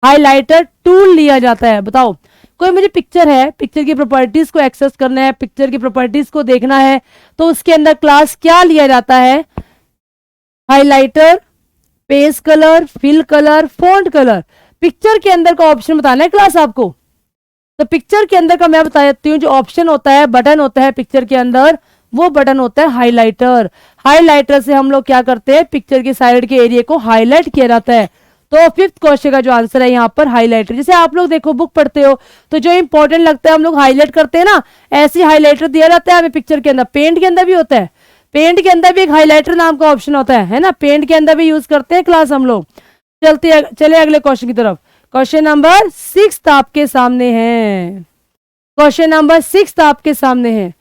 हाइलाइटर टूल लिया जाता है। बताओ, कोई मुझे पिक्चर है, पिक्चर की प्रॉपर्टीज को एक्सेस करना है, पिक्चर की प्रॉपर्टीज को देखना है, तो उसके अंदर क्लास क्या लिया जाता है? Highlighter, page colour, fill colour, font colour. Picture के अंदर का ऑप्शन बताना है क्लास आपको। तो पिक्चर के अंदर का मैं बता देती हूँ, जो ऑप्शन होता है, बटन होता है पिक्चर के अंदर, वो बटन होता है हाइलाइटर। हाइलाइटर से हम लोग क्या करते हैं? पिक्चर के साइड के एरिया को हाईलाइट किया जाता है। तो फिफ्थ क्वेश्चन का जो आंसर है यहाँ पर हाइलाइटर। जैसे आप लोग देखो बुक पढ़ते हो, तो जो इंपॉर्टेंट लगता है हम लोग हाईलाइट करते हैं ना, ऐसे हाइलाइटर दिया जाता है हमें पिक्चर के अंदर। पेंट के अंदर भी होता है, पेंट के अंदर भी एक हाइलाइटर नाम का ऑप्शन होता है ना, पेंट के अंदर भी यूज करते हैं क्लास हम लोग। चले अगले क्वेश्चन की तरफ। क्वेश्चन नंबर 6 आपके सामने है, क्वेश्चन नंबर 6 आपके सामने है।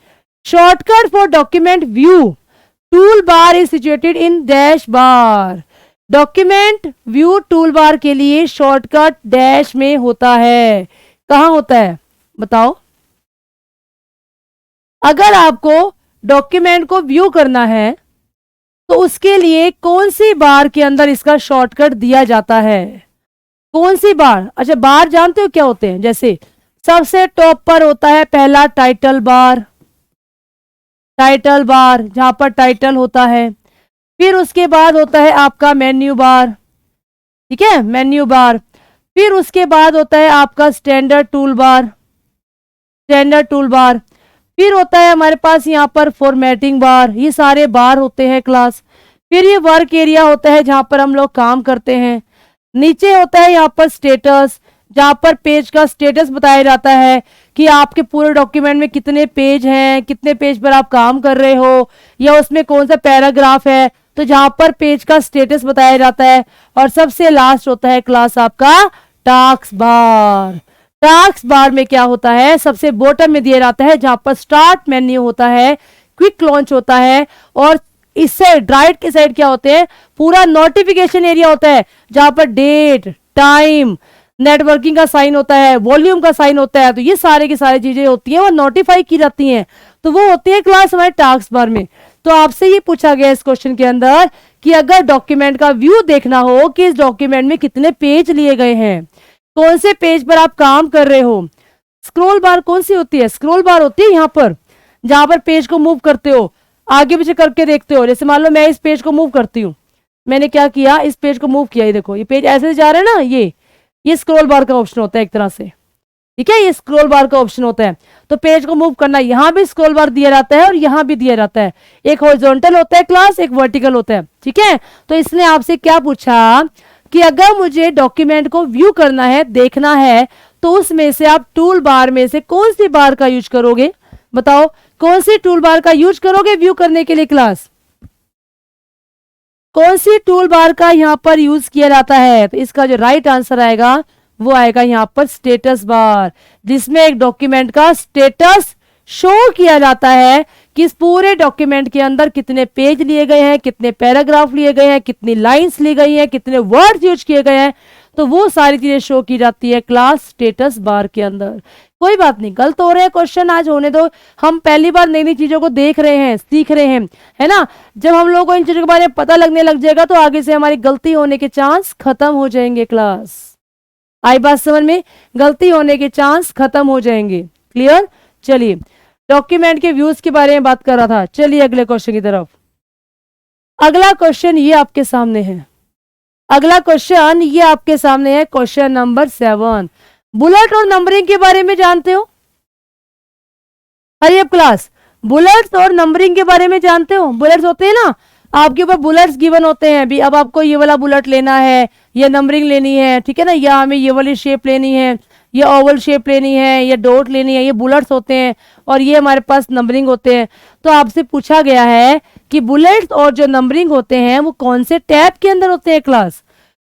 Shortcut for document view, tool bar is situated in dash bar. Document view tool bar के लिए शॉर्टकट डैश में होता है। कहां होता है बताओ? अगर आपको डॉक्यूमेंट को व्यू करना है, तो उसके लिए कौन सी बार के अंदर इसका शॉर्टकट दिया जाता है? कौन सी बार? अच्छा, बार जानते हो क्या होते हैं? जैसे सबसे टॉप पर होता है पहला टाइटल बार, टाइटल बार जहां पर टाइटल होता है। फिर उसके बाद होता है आपका मेन्यू बार, ठीक है, मेन्यू बार। फिर उसके बाद होता है आपका standard tool bar, standard tool bar. फिर होता है हमारे पास यहाँ पर फॉर्मेटिंग बार। ये सारे बार होते हैं क्लास। फिर ये वर्क एरिया होता है जहां पर हम लोग काम करते हैं। नीचे होता है यहाँ पर स्टेटस, जहां पर पेज का स्टेटस बताया जाता है कि आपके पूरे डॉक्यूमेंट में कितने पेज हैं, कितने पेज पर आप काम कर रहे हो, या उसमें कौन सा पैराग्राफ है, तो जहां पर पेज का स्टेटस बताया जाता है। और सबसे लास्ट होता है क्लास आपका टास्क बार। टास्क बार में क्या होता है? सबसे बॉटम में दिया जाता है जहां पर स्टार्ट मेन्यू होता है, क्विक लॉन्च होता है, और इस साइड राइट के साइड क्या होते हैं, पूरा नोटिफिकेशन एरिया होता है, जहां पर डेट, टाइम, नेटवर्किंग का साइन होता है, वॉल्यूम का साइन होता है। तो ये सारे की सारी चीजें होती हैं वो नोटिफाई की जाती हैं, तो वो होती है क्लास हमारे टास्क बार में। तो आपसे ये पूछा गया इस क्वेश्चन के अंदर कि अगर डॉक्यूमेंट का व्यू देखना हो कि इस डॉक्यूमेंट में कितने पेज लिए गए हैं, कौन से पेज पर आप काम कर रहे हो, स्क्रॉल बार कौन सी होती है, स्क्रॉल बार होती है यहां पर, जहां पर पेज को मूव करते हो, आगे पीछे करके देखते हो। जैसे मान लो मैं इस पेज को मूव करती हूँ, मैंने क्या किया, इस पेज को मूव किया, ये देखो ये पेज ऐसे जा रहा है ना, ये स्क्रॉल बार का ऑप्शन होता है एक तरह से, ठीक है, ये स्क्रॉल बार का ऑप्शन होता है। तो पेज को मूव करना, यहां भी स्क्रॉल बार दिया जाता है और यहां भी दिया जाता है, एक हॉरिजॉन्टल होता है क्लास, एक वर्टिकल होता है, ठीक है। तो इसने आपसे क्या पूछा कि अगर मुझे डॉक्यूमेंट को व्यू करना है, देखना है, तो उसमें से आप टूल बार में से कौन सी बार का यूज करोगे, बताओ कौन सी टूल बार का यूज करोगे व्यू करने के लिए क्लास, कौन सी टूल बार का यहां पर यूज किया जाता है। तो इसका जो राइट आंसर आएगा वो आएगा यहां पर स्टेटस बार, जिसमें एक डॉक्यूमेंट का स्टेटस शो किया जाता है कि इस पूरे डॉक्यूमेंट के अंदर कितने पेज लिए गए हैं, कितने पैराग्राफ लिए गए हैं, कितनी लाइंस ली गई हैं, कितने वर्ड्स यूज किए गए हैं। तो वो सारी चीजें शो की जाती है क्लास स्टेटस बार के अंदर। कोई बात नहीं, गलत हो रहे हैं क्वेश्चन, आज होने दो, हम पहली बार नई नई चीजों को देख रहे हैं, सीख रहे हैं, है ना। जब हम लोगों को इन चीजों के बारे में पता लगने लग जाएगा तो आगे से हमारी गलती होने के चांस खत्म हो जाएंगे। क्लास आई बात समझ में, गलती होने के चांस खत्म हो जाएंगे। क्लियर। चलिए, डॉक्यूमेंट के व्यूज के बारे में बात कर रहा था, चलिए अगले क्वेश्चन की तरफ। अगला क्वेश्चन ये आपके सामने है, अगला क्वेश्चन ये आपके सामने है, क्वेश्चन नंबर 7। बुलेट और नंबरिंग के बारे में जानते हो, हरी अप क्लास, बुलेट्स और नंबरिंग के बारे में जानते हो। बुलेट्स होते हैं ना, आपके ऊपर बुलेट्स गिवन होते हैं भी, अब आपको ये वाला बुलेट लेना है, ये नंबरिंग लेनी है, ठीक है ना, या हमें ये वाली शेप लेनी है, ये ओवल शेप लेनी है, ये डॉट लेनी है, ये बुलेट्स होते हैं और ये हमारे पास नंबरिंग होते हैं। तो आपसे पूछा गया है कि बुलेट्स और जो नंबरिंग होते हैं वो कौन से टैब के अंदर होते हैं क्लास,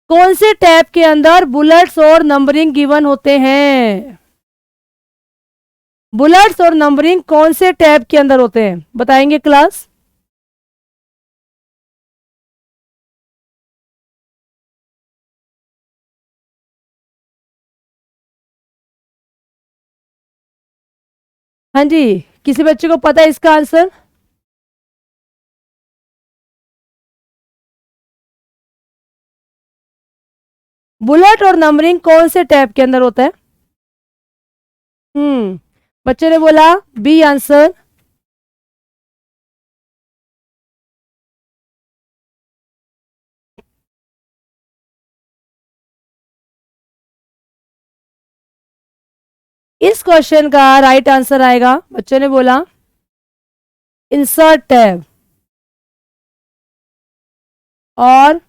कौन से टैब के अंदर बुलेट्स और नंबरिंग गिवन होते हैं, बुलेट्स और नंबरिंग कौन से टैब के अंदर होते हैं, बताएंगे क्लास। हाँ जी, किसी बच्चे को पता है इसका आंसर, बुलेट और नंबरिंग कौन से टैब के अंदर होता है। बच्चे ने बोला बी आंसर, इस क्वेश्चन का राइट आंसर आएगा, बच्चों ने बोला इंसर्ट टैब और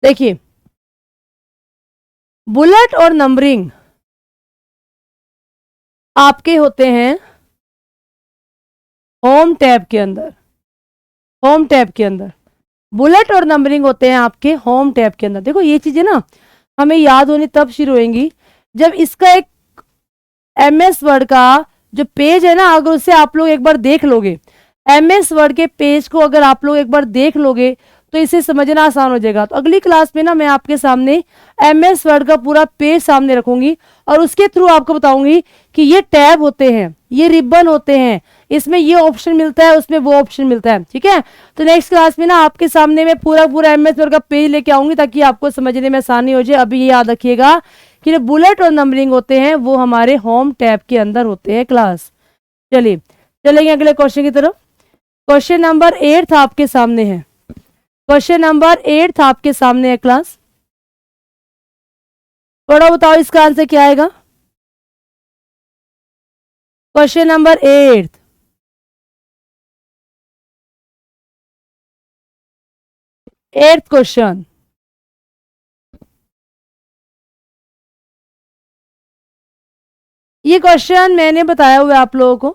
देखिए, बुलेट और नंबरिंग आपके होते हैं होम टैब के अंदर, होम टैब के अंदर बुलेट और नंबरिंग होते हैं आपके होम टैब के अंदर। देखो ये चीजें ना हमें याद होनी तब शुरू होंगी जब इसका एक एमएस वर्ड का जो पेज है ना, अगर उसे आप लोग एक बार देख लोगे, एमएस वर्ड के पेज को अगर आप लोग एक बार देख लोगे तो इसे समझना आसान हो जाएगा। तो अगली क्लास में ना मैं आपके सामने एमएस वर्ड का पूरा पेज सामने रखूंगी और उसके थ्रू आपको बताऊंगी कि ये टैब होते हैं, ये रिबन होते हैं, इसमें ये ऑप्शन मिलता है, उसमें वो ऑप्शन मिलता है, ठीक है। तो नेक्स्ट क्लास में ना आपके सामने मैं पूरा पूरा एमएस वर्ड का पेज लेके आऊंगी ताकि आपको समझने में आसानी हो जाए। अभी ये याद रखिएगा कि जो बुलेट और नंबरिंग होते हैं वो हमारे होम टैब के अंदर होते हैं क्लास। चलिए चलेंगे अगले क्वेश्चन की तरफ। क्वेश्चन नंबर 8 आपके सामने है, क्वेश्चन नंबर 8 आपके सामने है क्लास, थोड़ा बताओ इसका आंसर क्या आएगा। क्वेश्चन नंबर 8, एट्थ क्वेश्चन, ये क्वेश्चन मैंने बताया हुआ आप लोगों को,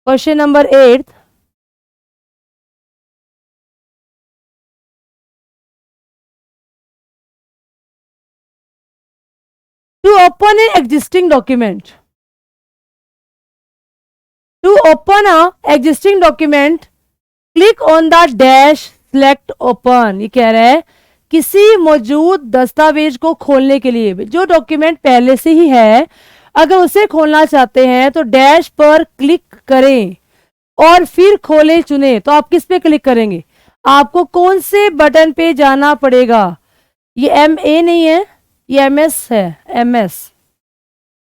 question number 8, to open an existing document, to open a existing document click on the dash select open। ये कह रहा है किसी मौजूद दस्तावेज को खोलने के लिए, जो डॉक्यूमेंट पहले से ही है अगर उसे खोलना चाहते हैं तो डैश पर क्लिक करें और फिर खोले चुने। तो आप किस पे क्लिक करेंगे, आपको कौन से बटन पे जाना पड़ेगा? ये MA नहीं है, ये MS है,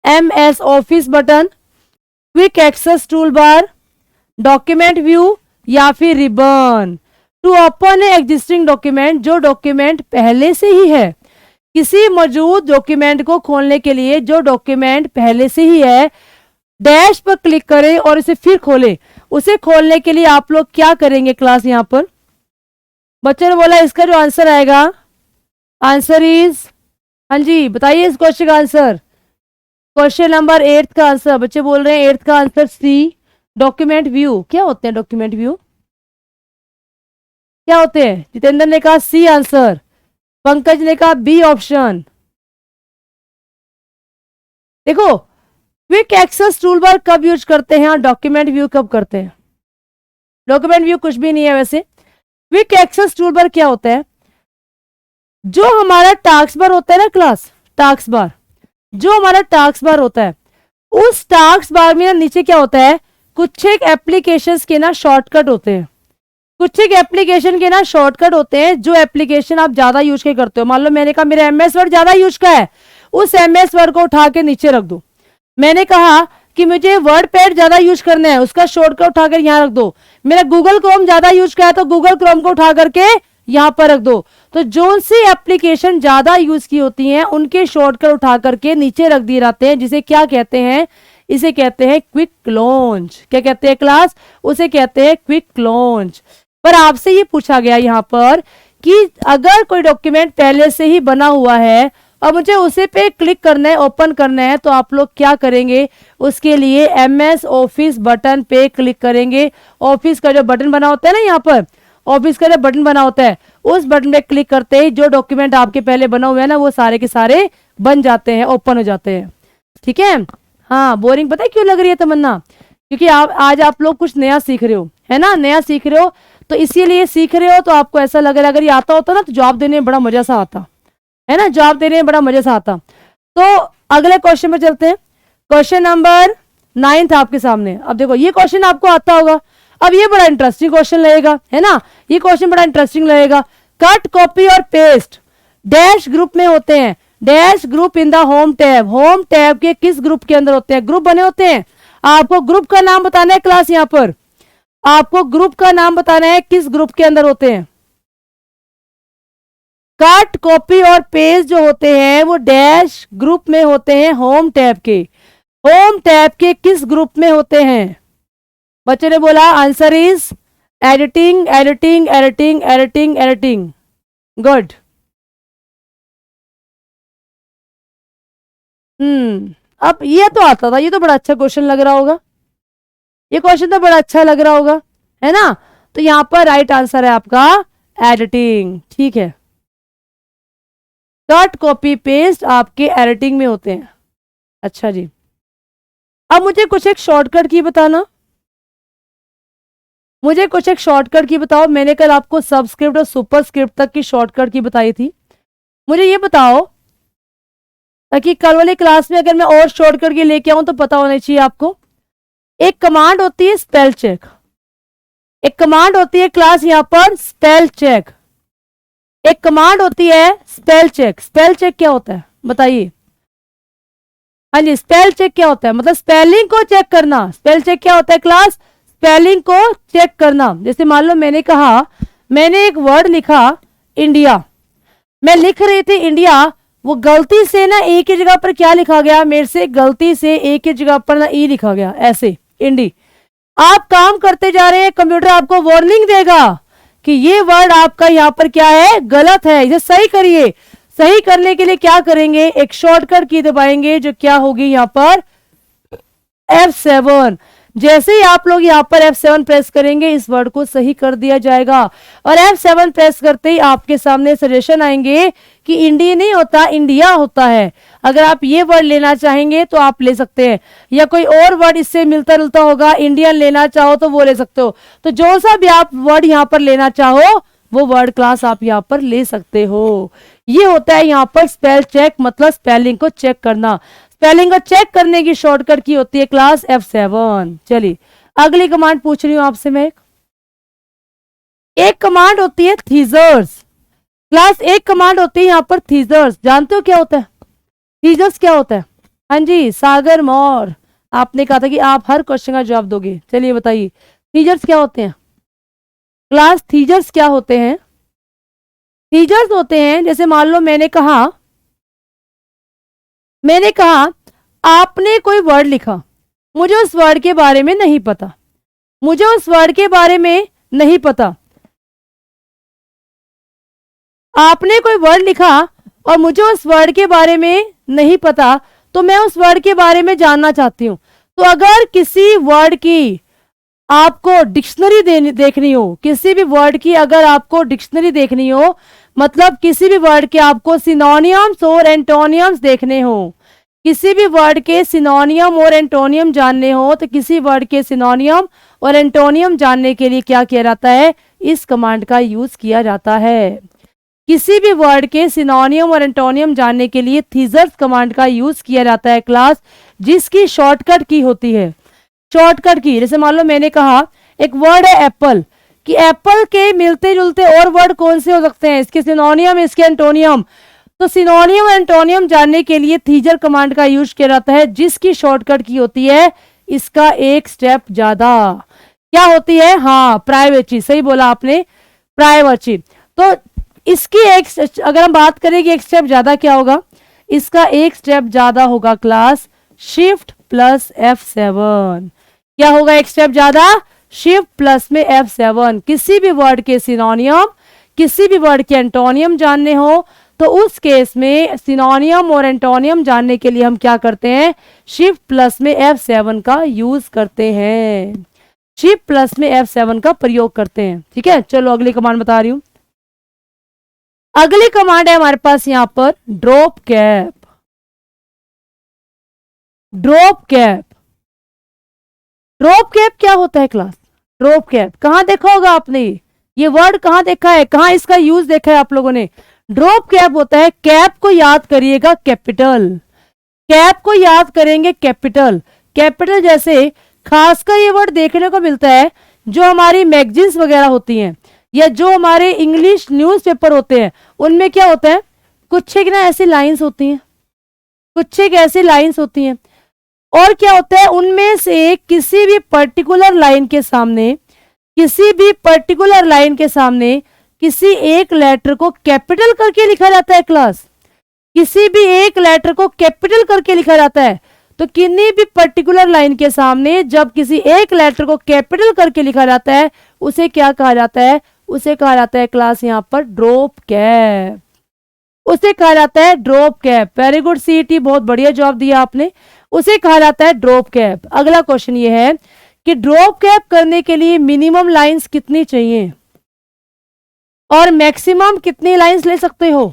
MS office button, quick access tool bar, document view या फिर ribbon. To open a existing document, जो डॉक्यूमेंट पहले से ही है, किसी मौजूद डॉक्यूमेंट को खोलने के लिए जो डॉक्यूमेंट पहले से ही है डैश पर क्लिक करें और इसे फिर खोलें। उसे खोलने के लिए आप लोग क्या करेंगे क्लास? यहां पर बच्चों ने बोला इसका जो आंसर आएगा, आंसर इज, हाँ जी बताइए इस क्वेश्चन का आंसर। क्वेश्चन नंबर 8 का आंसर बच्चे बोल रहे हैं 8 का आंसर सी, डॉक्यूमेंट व्यू। क्या होते हैं डॉक्यूमेंट व्यू, क्या होते हैं? जितेंद्र ने कहा सी आंसर, पंकज ने कहा बी ऑप्शन। देखो क्विक एक्सेस टूलबार कब यूज करते हैं और डॉक्यूमेंट व्यू कब करते हैं? डॉक्यूमेंट व्यू कुछ भी नहीं है वैसे। क्विक एक्सेस टूलबार क्या होता है? जो हमारा टास्क बार होता है ना क्लास, टास्क बार, जो हमारा टास्क बार होता है उस टास्क बार में ना नीचे क्या होता है, कुछ एक एप्लीकेशंस के ना शॉर्टकट होते हैं, कुछ एक एप्लीकेशन के ना शॉर्टकट होते हैं जो एप्लीकेशन आप ज्यादा यूज के करते हो। मान लो मैंने कहा मेरा MS वर्ड ज्यादा यूज का है, उस MS वर्ड को उठा के नीचे रख दो। मैंने कहा कि मुझे वर्ड पैड ज्यादा यूज करना है, उसका शॉर्टकट उठाकर यहां रख दो। मेरा गूगल क्रोम ज्यादा यूज का है तो गूगल क्रोम को उठा करके यहां पर रख दो। तो जो सी एप्लीकेशन ज्यादा यूज की होती हैं उनके शॉर्टकट उठा करके नीचे रख दिए जाते हैं, जिसे क्या कहते हैं? इसे कहते हैं क्विक लॉन्च। क्या कहते हैं क्लास? उसे कहते हैं क्विक लॉन्च। पर आपसे ये पूछा गया यहाँ पर कि अगर कोई डॉक्यूमेंट पहले से ही बना हुआ है और मुझे उसे पे क्लिक करना है, ओपन करना है, तो आप लोग क्या करेंगे? उसके लिए MS ऑफिस बटन पे क्लिक करेंगे। ऑफिस का जो बटन बना होता है ना, यहाँ पर ऑफिस का जो बटन बना होता है उस बटन पे क्लिक करते ही जो डॉक्यूमेंट आपके पहले बना हुआ है ना वो सारे के सारे बन जाते हैं, ओपन हो जाते हैं। ठीक है? हाँ, बोरिंग पता है क्यों लग रही है तमन्ना? क्योंकि आज आप लोग कुछ नया सीख रहे हो, है ना, नया सीख रहे हो, तो इसीलिए सीख रहे हो। तो आपको ऐसा लग रहा है अगर ये आता होता ना तो जवाब देने में बड़ा मजा सा आता, है ना, जवाब देने में बड़ा मजा सा आता। तो अगले क्वेश्चन में चलते हैं। क्वेश्चन नंबर 9 था आपके सामने। अब देखो ये क्वेश्चन आपको आता होगा। अब ये बड़ा इंटरेस्टिंग क्वेश्चन लगेगा, है ना, ये क्वेश्चन बड़ा इंटरेस्टिंग लगेगा। कट, कॉपी और पेस्ट डैश ग्रुप में होते हैं, dash group in the home tab. Home tab के किस ग्रुप के अंदर होते हैं? ग्रुप बने होते हैं। आपको ग्रुप का नाम बताना है क्लास, यहां पर आपको ग्रुप का नाम बताना है किस ग्रुप के अंदर होते हैं। कट, कॉपी और पेस्ट जो होते हैं वो डैश ग्रुप में होते हैं, होम टैब के। होम टैब के किस ग्रुप में होते हैं? बच्चों ने बोला answer is editing, editing, editing, editing, editing. Good. अब ये तो आता था, ये तो बड़ा अच्छा क्वेश्चन लग रहा होगा, ये क्वेश्चन तो बड़ा अच्छा लग रहा होगा, है ना। तो यहां पर राइट आंसर है आपका एडिटिंग। ठीक है, कट, कॉपी, पेस्ट आपके एडिटिंग में होते हैं। अच्छा जी, अब मुझे कुछ एक शॉर्टकट की बताना, मुझे कुछ एक शॉर्टकट की बताओ। मैंने कल आपको सबस्क्रिप्ट और सुपरस्क्रिप्ट तक की शॉर्टकट की बताई थी। मुझे ये बताओ ताकि कल वाली क्लास में अगर मैं और शॉर्टकट की लेके आऊं तो पता होना चाहिए आपको। एक कमांड होती है स्पेल चेक, एक कमांड होती है क्लास यहां पर स्पेल चेक, एक कमांड होती है स्पेल चेक। स्पेल चेक क्या होता है बताइए? हाँ जी, स्पेल चेक क्या होता है? मतलब स्पेलिंग को चेक करना। स्पेल चेक क्या होता है क्लास? स्पेलिंग को चेक करना। जैसे मान लो मैंने कहा, मैंने एक वर्ड लिखा इंडिया, मैं लिख रही थी इंडिया, वो गलती से ना ए की जगह पर क्या लिखा गया, मेरे से गलती से ए की जगह पर ना ई लिखा गया, ऐसे इंडी। आप काम करते जा रहे हैं, कंप्यूटर आपको वार्निंग देगा कि ये वर्ड आपका यहाँ पर क्या है, गलत है, इसे सही करिए। सही करने के लिए क्या करेंगे? एक शॉर्टकट की दबाएंगे जो क्या होगी यहाँ पर F7। जैसे ही आप लोग यहाँ पर F7 प्रेस करेंगे इस वर्ड को सही कर दिया जाएगा। और F7 प्रेस करते ही आपके सामने सजेशन आएंगे कि इंडिया नहीं होता, इंडिया होता है। अगर आप ये वर्ड लेना चाहेंगे तो आप ले सकते हैं, या कोई और वर्ड इससे मिलता जुलता होगा, इंडियन लेना चाहो तो वो ले सकते हो। तो जो सा भी आप वर्ड यहाँ पर लेना चाहो वो वर्ड क्लास आप यहाँ पर ले सकते हो। ये होता है यहाँ पर स्पेल चेक, मतलब स्पेलिंग को चेक करना। स्पेलिंग को चेक करने की शॉर्टकट की होती है क्लास F7। चलिए अगली कमांड पूछ रही हूं आपसे मैं। एक कमांड होती है थीजर्स क्लास, एक कमांड होती है यहाँ पर थीजर्स। जानते हो क्या होता है थीजर्स? क्या होता है? हाँ जी, सागर मौर, आपने कहा था कि आप हर क्वेश्चन का जवाब दोगे। चलिए बताइए थीजर्स क्या होते हैं क्लास? थीजर्स क्या होते हैं? थीजर्स होते हैं, जैसे मान लो मैंने कहा आपने कोई वर्ड लिखा, मुझे उस वर्ड के बारे में नहीं पता, मुझे उस वर्ड के बारे में नहीं पता। आपने कोई वर्ड लिखा और मुझे उस वर्ड के बारे में नहीं पता, तो मैं उस वर्ड के बारे में जानना चाहती हूं। तो अगर किसी वर्ड की आपको डिक्शनरी देखनी हो, किसी भी वर्ड की अगर आपको डिक्शनरी देखनी हो, मतलब किसी भी वर्ड के आपको सिनोनियम्स और एंटोनियम्स देखने हो, किसी भी वर्ड के सिनोनियम और एंटोनियम जानने हो, तो किसी वर्ड के सिनोनियम और एंटोनियम जानने के लिए क्या किया जाता है? इस कमांड का यूज किया जाता है। किसी भी वर्ड के सिनोनियम और एंटोनियम जानने के लिए थीजर्स कमांड का यूज किया जाता है क्लास, जिसकी शॉर्टकट की होती है। शॉर्टकट की, जैसे मान लो मैंने कहा एक वर्ड है एप्पल, कि एप्पल के मिलते जुलते और वर्ड कौन से हो सकते हैं, इसके सिनोनियम, इसके एंटोनियम। तो सिनोनियम और एंटोनियम जानने के लिए थीजर कमांड का यूज किया जाता है, जिसकी शॉर्टकट की होती है इसका एक स्टेप ज्यादा। क्या होती है? हाँ, प्राइवेची, सही बोला आपने, प्राइवेची। तो इसकी एक, अगर हम बात करें कि एक स्टेप ज्यादा क्या होगा, इसका एक स्टेप ज्यादा होगा क्लास शिफ्ट प्लस F7। क्या होगा एक स्टेप ज्यादा? शिफ्ट प्लस में F7। किसी भी वर्ड के सिनोनियम, किसी भी वर्ड के एंटोनियम जानने हो, तो उस केस में सिनोनियम और एंटोनियम जानने के लिए हम क्या करते हैं? शिफ्ट प्लस में F7 का यूज करते हैं, शिफ्ट प्लस में F7 का प्रयोग करते हैं। ठीक है, चलो अगली कमांड बता रही हूं। अगली कमांड है हमारे पास यहां पर drop cap. Drop cap, drop cap क्या होता है क्लास? ड्रॉप कैप कहां देखा होगा आपने? ये वर्ड कहां देखा है, कहां इसका यूज देखा है आप लोगों ने? ड्रॉप कैप होता है, कैप को याद करिएगा कैपिटल, कैप को याद करेंगे कैपिटल। कैपिटल जैसे खासकर ये वर्ड देखने को मिलता है जो हमारी मैगजीन्स वगैरह होती हैं, या जो हमारे इंग्लिश न्यूज़पेपर होते हैं, उनमें क्या होता है, कुछ एक ना ऐसी लाइंस होती हैं, कुछ एक ऐसी लाइंस होती हैं, और क्या होता है उनमें से किसी भी पर्टिकुलर लाइन के सामने, किसी भी पर्टिकुलर लाइन के सामने किसी एक लेटर को कैपिटल करके लिखा जाता है क्लास, किसी भी एक लेटर को कैपिटल करके लिखा जाता है। तो किन्हीं भी पर्टिकुलर लाइन के सामने जब किसी एक लेटर को कैपिटल करके लिखा जाता है, उसे क्या कहा जाता है? उसे कहा जाता है क्लास यहां पर ड्रॉप कैप, उसे कहा जाता है drop cap. Very good CET, बहुत बढ़िया जवाब दिया आपने, उसे कहा जाता है ड्रॉप कैप। अगला क्वेश्चन ये है कि ड्रॉप कैप करने के लिए मिनिमम लाइंस कितनी चाहिए और मैक्सिमम कितनी लाइंस ले सकते हो?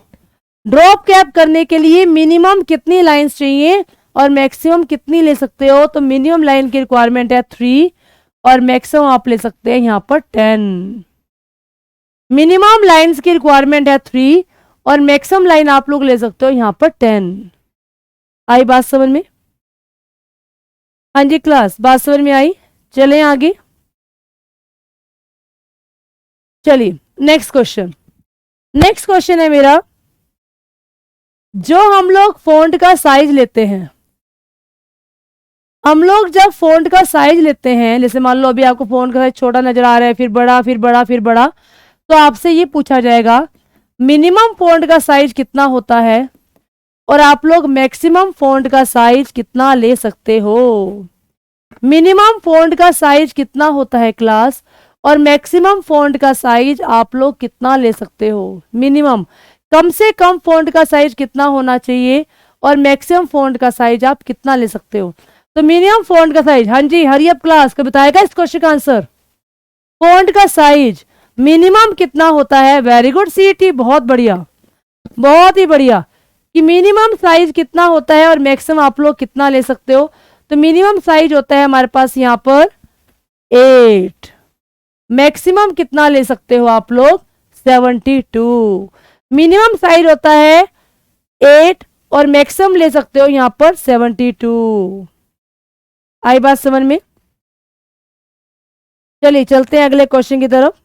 ड्रॉप कैप करने के लिए मिनिमम कितनी लाइंस चाहिए और मैक्सिमम कितनी ले सकते हो? तो मिनिमम लाइन की रिक्वायरमेंट है 3 और मैक्सिमम आप ले सकते हैं यहां पर 10। मिनिमम लाइंस की रिक्वायरमेंट है 3 और मैक्सिमम लाइन आप लोग ले सकते हो यहां पर 10। आई बात समझ में? हाँ जी क्लास, बात समझ में आई? चलें आगे, चलिए नेक्स्ट क्वेश्चन। नेक्स्ट क्वेश्चन है मेरा, जो हम लोग फॉन्ट का साइज लेते हैं, हम लोग जब फॉन्ट का साइज लेते हैं, जैसे मान लो अभी आपको फॉन्ट का साइज छोटा नजर आ रहा है, फिर बड़ा, फिर बड़ा, फिर बड़ा, तो आपसे ये पूछा जाएगा मिनिमम फॉन्ट का साइज कितना होता है और आप लोग मैक्सिमम फॉन्ट का साइज कितना ले सकते हो। मिनिमम फॉन्ट का साइज कितना होता है क्लास और मैक्सिमम फॉन्ट का साइज आप लोग कितना ले सकते हो। मिनिमम, कम से कम फॉन्ट का साइज कितना होना चाहिए और मैक्सिमम फॉन्ट का साइज आप कितना ले सकते हो। तो मिनिमम फॉन्ट का साइज, हाँ जी हरी अप क्लास का बताएगा इस क्वेश्चन का आंसर। फॉन्ट का साइज मिनिमम कितना होता है? वेरी गुड सीईटी, बहुत बढ़िया, बहुत ही बढ़िया। कि मिनिमम साइज कितना होता है और मैक्सिमम आप लोग कितना ले सकते हो? तो मिनिमम साइज होता है हमारे पास यहाँ पर 8, मैक्सिमम कितना ले सकते हो आप लोग? 72। मिनिमम साइज होता है 8 और मैक्सिमम ले सकते हो यहाँ पर 72। आई बात समझ में? चलिए चलते हैं अगले क्वेश्चन की तरफ।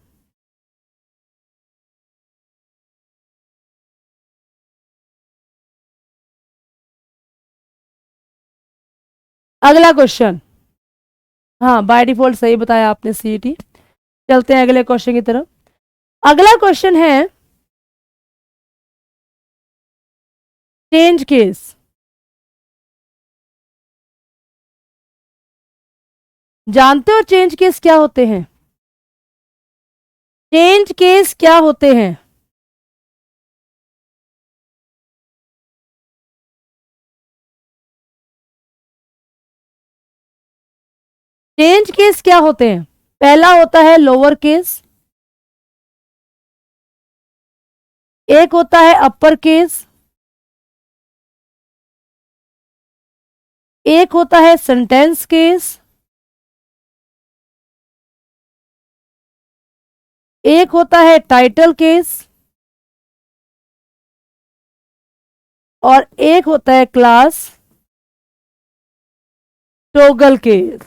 अगला क्वेश्चन, हाँ बाय डिफॉल्ट सही बताया आपने सीईटी। चलते हैं अगले क्वेश्चन की तरफ। अगला क्वेश्चन है चेंज केस। जानते हो चेंज केस क्या होते हैं? चेंज केस क्या होते हैं? चेंज केस क्या होते हैं? पहला होता है लोअर केस, एक होता है अपर केस, एक होता है सेंटेंस केस, एक होता है टाइटल केस और एक होता है क्लास टॉगल केस।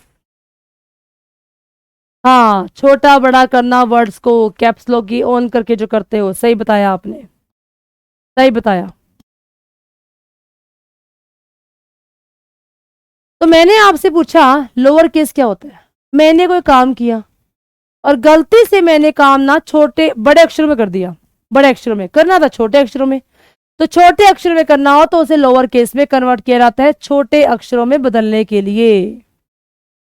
हाँ, छोटा बड़ा करना वर्ड्स को कैप्स लॉक की ऑन करके जो करते हो, सही बताया आपने, सही बताया। तो मैंने आपसे पूछा लोअर केस क्या होता है। मैंने कोई काम किया और गलती से मैंने काम ना छोटे बड़े अक्षरों में कर दिया। बड़े अक्षरों में करना था, छोटे अक्षरों में। तो छोटे अक्षरों में करना हो तो उसे लोअर केस में कन्वर्ट किया जाता है, छोटे अक्षरों में बदलने के लिए।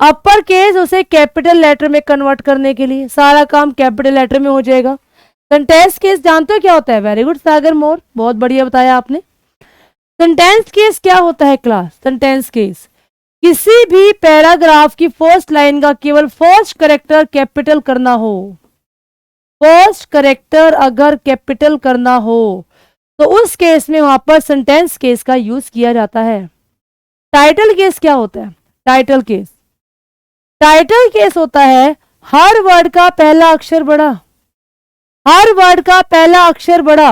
अपर केस उसे कैपिटल लेटर में कन्वर्ट करने के लिए, सारा काम कैपिटल लेटर में हो जाएगा। सेंटेंस केस जानते हो क्या होता है? वेरी गुड सागर मोर, बहुत बढ़िया बताया आपने। सेंटेंस केस क्या होता है क्लास? सेंटेंस केस किसी भी पैराग्राफ की फर्स्ट लाइन का केवल फर्स्ट करेक्टर कैपिटल करना हो, फर्स्ट करेक्टर अगर कैपिटल करना हो तो उस केस में वहां पर सेंटेंस केस का यूज किया जाता है। टाइटल केस क्या होता है? टाइटल केस, टाइटल केस होता है हर वर्ड का पहला अक्षर बड़ा, हर वर्ड का पहला अक्षर बड़ा,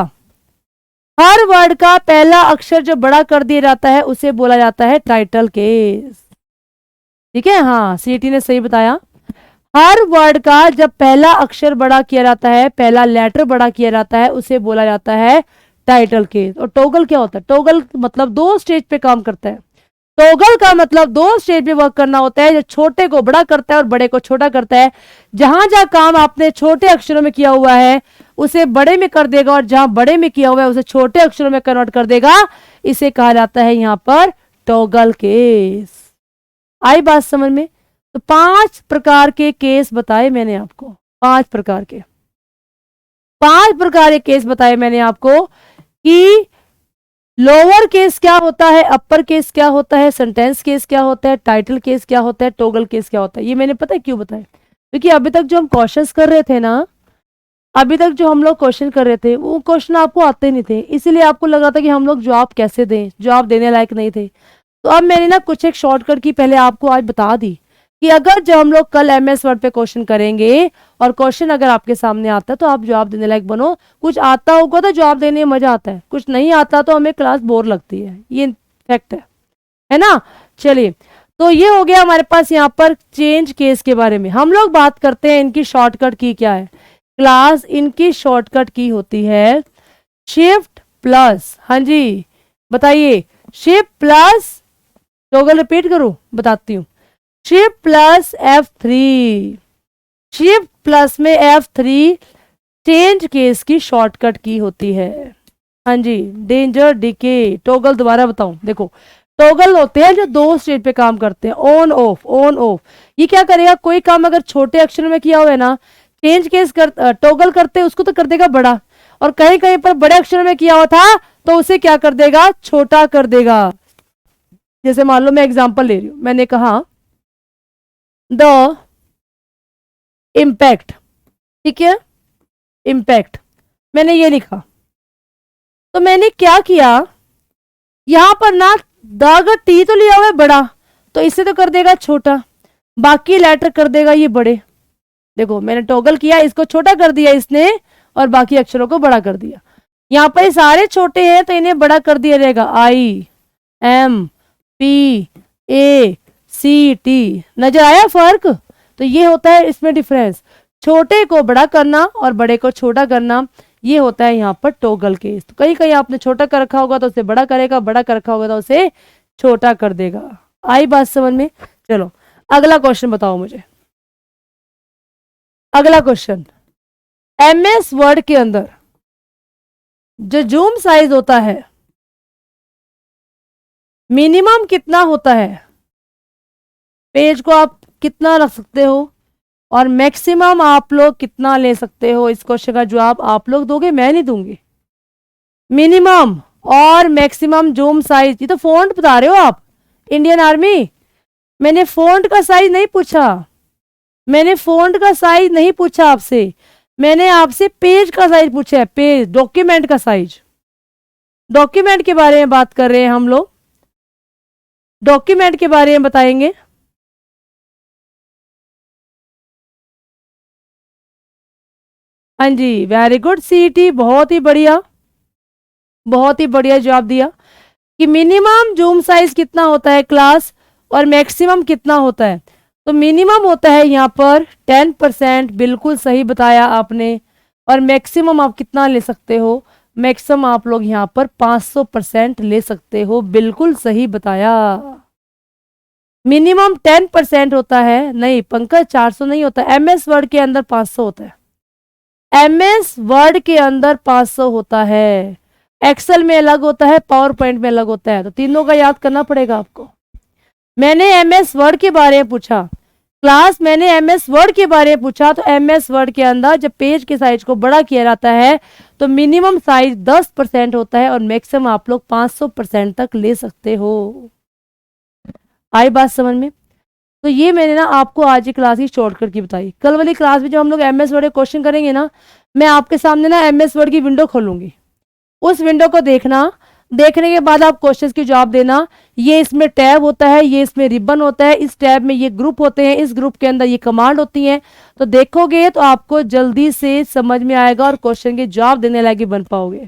हर वर्ड का पहला अक्षर जो बड़ा कर दिया जाता है उसे बोला जाता है टाइटल केस। ठीक है, हाँ सीटी ने सही बताया। हर वर्ड का जब पहला अक्षर बड़ा किया जाता है, पहला लेटर बड़ा किया जाता है, उसे बोला जाता है टाइटल केस। और टॉगल क्या होता है? टॉगल मतलब दो स्टेज पे काम करता है। टॉगल का मतलब दो स्टेज पे वर्क करना होता है, जो छोटे को बड़ा करता है और बड़े को छोटा करता है। जहां जहां काम आपने छोटे अक्षरों में किया हुआ है उसे बड़े में कर देगा और जहां बड़े में किया हुआ है उसे छोटे अक्षरों में कन्वर्ट कर देगा। इसे कहा जाता है यहां पर टॉगल केस। आई बात समझ में? तो 5 प्रकार के केस बताए मैंने आपको, 5 प्रकार के, 5 प्रकार के केस बताए मैंने आपको कि लोअर केस क्या होता है, अपर केस क्या होता है, सेंटेंस केस क्या होता है, टाइटल केस क्या होता है, टॉगल केस क्या होता है। ये मैंने पता है क्यों बताया? क्योंकि अभी तक जो हम क्वेश्चंस कर रहे थे ना, अभी तक जो हम लोग क्वेश्चन कर रहे थे वो क्वेश्चन आपको आते नहीं थे, इसीलिए आपको लगा था कि हम लोग जवाब कैसे दें, जवाब देने लायक नहीं थे। तो अब मैंने ना कुछ एक शॉर्टकट की पहले आपको आज बता दी कि अगर जब हम लोग कल एमएस वर्ड पे क्वेश्चन करेंगे और क्वेश्चन अगर आपके सामने आता है तो आप जवाब देने लायक बनो। कुछ आता होगा तो जवाब देने में मजा आता है, कुछ नहीं आता तो हमें क्लास बोर लगती है, ये फैक्ट है ना। चलिए, तो ये हो गया हमारे पास यहाँ पर चेंज केस के बारे में। हम लोग बात करते हैं इनकी शॉर्टकट की क्या है क्लास। इनकी शॉर्टकट की होती है शिफ्ट प्लस, हाँ जी बताइए, शिफ्ट प्लस, टॉगल रिपीट करूं? बताती हूँ, shift plus F3, shift plus में F3 चेंज केस की शॉर्टकट की होती है। हाँ जी, डेंजर डीके, टॉगल दोबारा बताऊं, देखो टॉगल होते हैं जो दो स्टेज पे काम करते हैं, ऑन ऑफ ऑन ऑफ। ये क्या करेगा, कोई काम अगर छोटे अक्षर में किया हुआ है ना, चेंज केस कर टॉगल करते हैं उसको तो कर देगा बड़ा, और कहीं कहीं पर बड़े अक्षर में किया हुआ था तो उसे क्या कर देगा, छोटा कर देगा। जैसे मान लो मैं एग्जांपल ले रही हूं, मैंने कहा द इम्पैक्ट, ठीक है, इम्पैक्ट, मैंने ये लिखा। तो मैंने क्या किया, यहां पर ना द अगर टी तो लिया हुआ है बड़ा, तो इसे तो कर देगा छोटा, बाकी लेटर कर देगा ये बड़े। देखो मैंने टॉगल किया, इसको छोटा कर दिया इसने और बाकी अक्षरों को बड़ा कर दिया। यहाँ पर सारे छोटे हैं तो इन्हें बड़ा कर दिया जाएगा, I M P A C T. नजर आया फर्क? तो ये होता है इसमें डिफरेंस, छोटे को बड़ा करना और बड़े को छोटा करना, ये होता है यहाँ पर टॉगल केस। तो कहीं कहीं आपने छोटा कर रखा होगा तो उसे बड़ा करेगा, बड़ा कर रखा होगा तो उसे छोटा कर देगा। आई बात समझ में? चलो अगला क्वेश्चन बताओ मुझे। अगला क्वेश्चन, एमएस वर्ड के अंदर जो जूम साइज होता है मिनिमम कितना होता है? पेज को आप कितना रख सकते हो और मैक्सिमम आप लोग कितना ले सकते हो? इस क्वेश्चन का जवाब आप लोग दोगे, मैं नहीं दूंगी। मिनिमम और मैक्सिमम जूम साइज, ये तो फॉन्ट बता रहे हो आप इंडियन आर्मी। मैंने फॉन्ट का साइज नहीं पूछा, मैंने फॉन्ट का साइज नहीं पूछा आपसे, मैंने आपसे पेज का साइज पूछा है, पेज, डॉक्यूमेंट का साइज। डॉक्यूमेंट के बारे में बात कर रहे हैं हम लोग, डॉक्यूमेंट के बारे में बताएंगे। हाँ जी, वेरी गुड सीटी, बहुत ही बढ़िया, बहुत ही बढ़िया जवाब दिया कि मिनिमम जूम साइज कितना होता है क्लास और मैक्सिमम कितना होता है। तो मिनिमम होता है यहाँ पर 10%, बिल्कुल सही बताया आपने। और मैक्सिमम आप कितना ले सकते हो? मैक्सिमम आप लोग यहाँ पर 500% ले सकते हो, बिल्कुल सही बताया। मिनिमम 10% होता है, नहीं पंकज 400 नहीं होता, एमएस वर्ड के अंदर 500 होता है, एमएस वर्ड के अंदर 500 होता है। एक्सेल में अलग होता है, पावर पॉइंट में अलग होता है, तो तीनों का याद करना पड़ेगा आपको। मैंने एमएस वर्ड के बारे में पूछा क्लास, मैंने एमएस वर्ड के बारे में पूछा, तो एमएस वर्ड के अंदर जब पेज के साइज को बड़ा किया जाता है तो मिनिमम साइज 10% होता है और मैक्सिमम आप लोग 500% तक ले सकते हो। आई बात समझ में? तो ये मैंने ना आपको आज की क्लास की शॉर्टकट की बताई। कल वाली क्लास में जब हम लोग एमएस वर्ड के क्वेश्चन करेंगे ना, मैं आपके सामने ना एमएस वर्ड की विंडो खोलूंगी, उस विंडो को देखना, देखने के बाद आप क्वेश्चंस के जवाब देना। ये इसमें टैब होता है, ये इसमें रिबन होता है, इस टैब में ये ग्रुप होते हैं, इस ग्रुप के अंदर ये कमांड होती हैं। तो देखोगे तो आपको जल्दी से समझ में आएगा और क्वेश्चन के जवाब देने लायक बन पाओगे।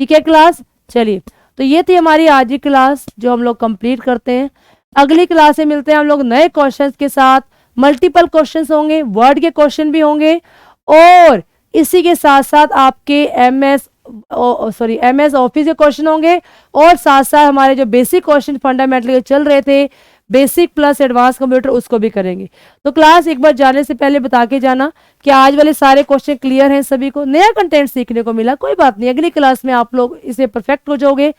ठीक है क्लास? चलिए, तो ये थी हमारी आज की क्लास जो हम लोग कंप्लीट करते हैं। अगली क्लास में मिलते हैं हम लोग नए क्वेश्चंस के साथ। मल्टीपल क्वेश्चंस होंगे, वर्ड के क्वेश्चन भी होंगे और इसी के साथ साथ आपके एमएस ऑफिस के क्वेश्चन होंगे और साथ साथ हमारे जो बेसिक क्वेश्चन फंडामेंटल के चल रहे थे, बेसिक प्लस एडवांस कंप्यूटर, उसको भी करेंगे। तो क्लास एक बार जाने से पहले बता के जाना कि आज वाले सारे क्वेश्चन क्लियर हैं, सभी को नया कंटेंट सीखने को मिला। कोई बात नहीं, अगली क्लास में आप लोग इसे परफेक्ट हो जाओगे,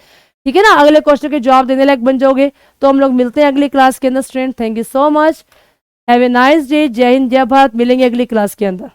ठीक है ना, अगले क्वेश्चन के जवाब देने लायक बन जाओगे। तो हम लोग मिलते हैं अगली क्लास के अंदर। Student thank you so much, have a nice day, जय हिंद जय भारत। मिलेंगे अगली क्लास के अंदर।